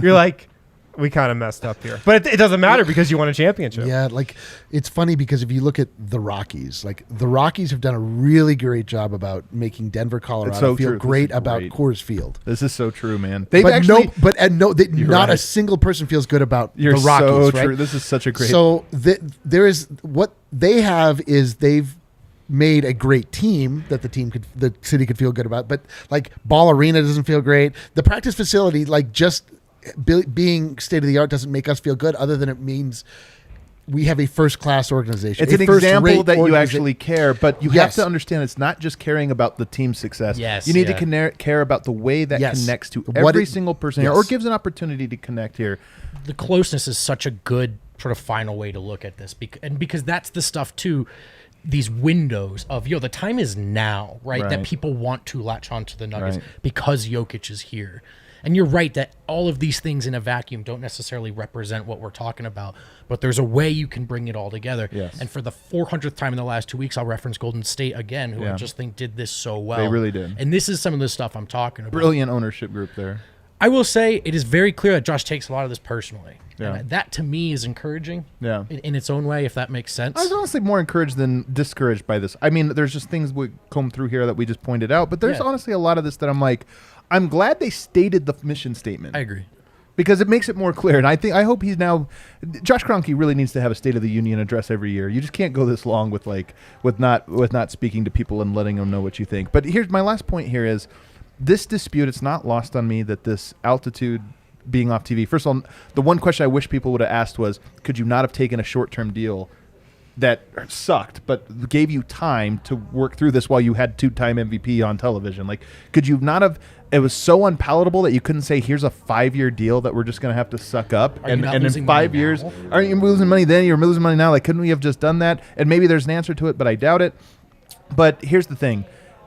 you're like, we kind of messed up here. But it doesn't matter because you won a championship. Yeah, like it's funny because if you look at the Rockies, like the Rockies have done a really great job about making Denver, Colorado feel great about Coors Field. This is so true, man. Not a single person feels good about the Rockies. So true. This is such a great. So there is what they have is they've made a great team that the city could feel good about, but like Ball Arena doesn't feel great. The practice facility, like just being state of the art doesn't make us feel good other than it means we have a first class organization. It's an example that you actually care, but you have to understand it's not just caring about the team's success. Yes, you need to care about the way that connects to every single person here or gives an opportunity to connect here. The closeness is such a good sort of final way to look at this, because that's the stuff too. These windows of the time is now, right? That people want to latch onto the Nuggets because Jokic is here. And you're right that all of these things in a vacuum don't necessarily represent what we're talking about, but there's a way you can bring it all together. Yes. And for the 400th time in the last 2 weeks, I'll reference Golden State again, who I just think did this so well. They really did. And this is some of the stuff I'm talking about. Brilliant ownership group there. I will say it is very clear that Josh takes a lot of this personally. Yeah. And that to me is encouraging in its own way, if that makes sense. I was honestly more encouraged than discouraged by this. I mean, there's just things we comb through here that we just pointed out, but there's honestly a lot of this that I'm like, I'm glad they stated the mission statement. I agree. Because it makes it more clear, and I hope he's now. Josh Kroenke really needs to have a State of the Union address every year. You just can't go this long with not speaking to people and letting them know what you think. But here's my last point. Here is this dispute. It's not lost on me that this altitude being off TV. First of all, the one question I wish people would have asked was, could you not have taken a short-term deal that sucked, but gave you time to work through this while you had 2-time MVP on television? Like, could you not have? It was so unpalatable that you couldn't say, here's a 5-year deal that we're just going to have to suck up. And in 5 years, aren't you losing money then? You're losing money now. Like, couldn't we have just done that? And maybe there's an answer to it, but I doubt it. But here's the thing.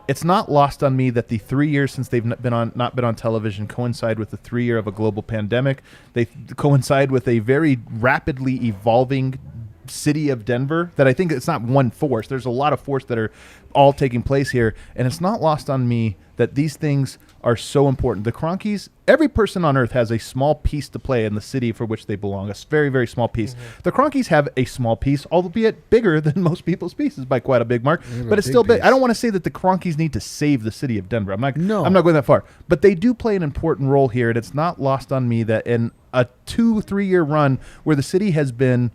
It's not lost on me that the 3 years since they've not been on television coincide with the 3 year of a global pandemic. They coincide with a very rapidly evolving city of Denver that I think it's not one force. There's a lot of force that are all taking place here, and it's not lost on me that these things are so important. The Kroenkes, every person on earth has a small piece to play in the city for which they belong, a very, very small piece. Mm-hmm. The Kroenkes have a small piece, albeit bigger than most people's pieces by quite a big mark, but it's still big. I don't want to say that the Kroenkes need to save the city of Denver. I'm not going that far, but they do play an important role here, and it's not lost on me that in a 2-3 year run where the city has been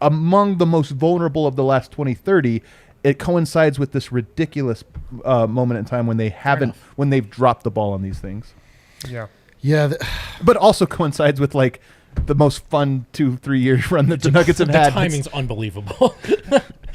among the most vulnerable of the last 20-30, it coincides with this ridiculous moment in time when they've dropped the ball on these things. Yeah. But also coincides with like the most fun 2-3 year run that the Nuggets have had. The timing's unbelievable.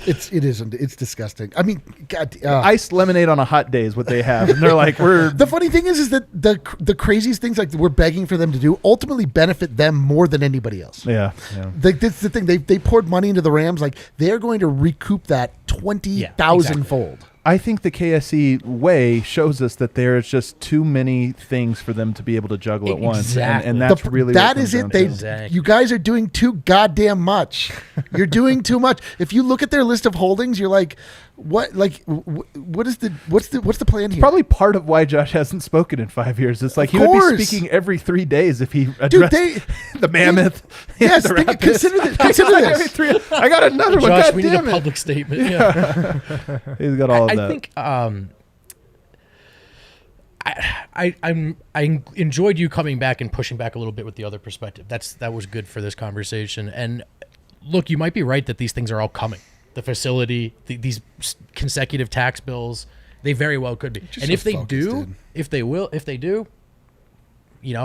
It isn't. It's disgusting. I mean, God, iced lemonade on a hot day is what they have, and they're like, The funny thing is that the craziest things like we're begging for them to do ultimately benefit them more than anybody else. Yeah. That's the thing. They poured money into the Rams. Like they're going to recoup that 20,000 fold. I think the KSE way shows us that there's just too many things for them to be able to juggle at once, and that's really that is it. You guys are doing too goddamn much. You're doing too much. If you look at their list of holdings, you're like, what? Like, what's the plan here? Probably part of why Josh hasn't spoken in 5 years. It's like he would be speaking every 3 days if he addressed the mammoth. Yes, consider this. I got another one. Josh, God we need a damn it. public statement. Yeah. He's got all of that. I think I enjoyed you coming back and pushing back a little bit with the other perspective. That was good for this conversation. And look, you might be right that these things are all coming. The facility, these consecutive tax bills, they very well could be. And if they do,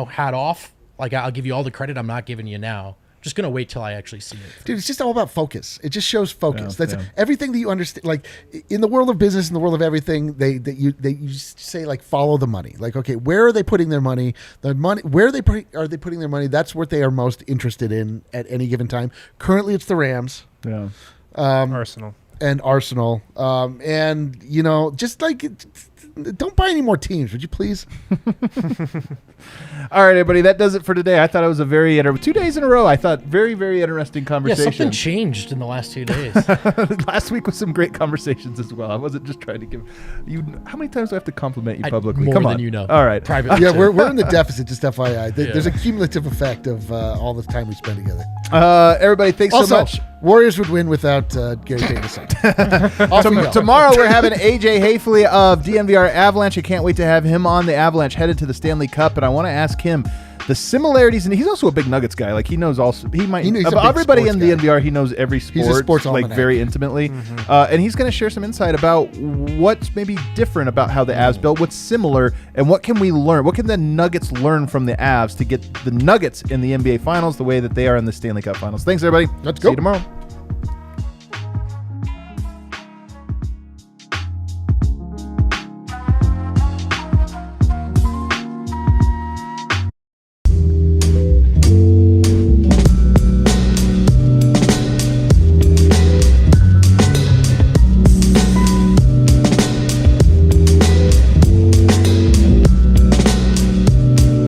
hat off. Like, I'll give you all the credit I'm not giving you now. Just going to wait till I actually see it. Dude, it's just all about focus. It just shows focus. That's everything that you understand. Like in the world of business, in the world of everything, you just say like follow the money. Like, okay, where are they putting their money? Where are they putting their money? That's what they are most interested in at any given time. Currently, it's the Rams. Yeah. Arsenal. And just like don't buy any more teams, would you please? All right, everybody, that does it for today. I thought it was a very 2 days in a row. I thought very, very interesting conversation. Yeah, something changed in the last 2 days. Last week was some great conversations as well. I wasn't just trying to give you. How many times do I have to compliment you publicly? More Come on. than you know. All right, privately. Yeah, we're in the deficit. Just FYI, there's a cumulative effect of all the time we spend together. Everybody, thanks so much. Warriors would win without Gary Payton. Tomorrow we're having AJ Hayfley of DNVR Avalanche. I can't wait to have him on. The Avalanche headed to the Stanley Cup, and I want to ask him the similarities, and he's also a big Nuggets guy. Like he knows of everybody in the DNVR. He knows every sport, he's a sports like almanac. very intimately, and he's going to share some insight about what's maybe different about how the Avs built, what's similar, and what can we learn? What can the Nuggets learn from the Avs to get the Nuggets in the NBA Finals the way that they are in the Stanley Cup Finals? Thanks, everybody. Let's go. See you tomorrow.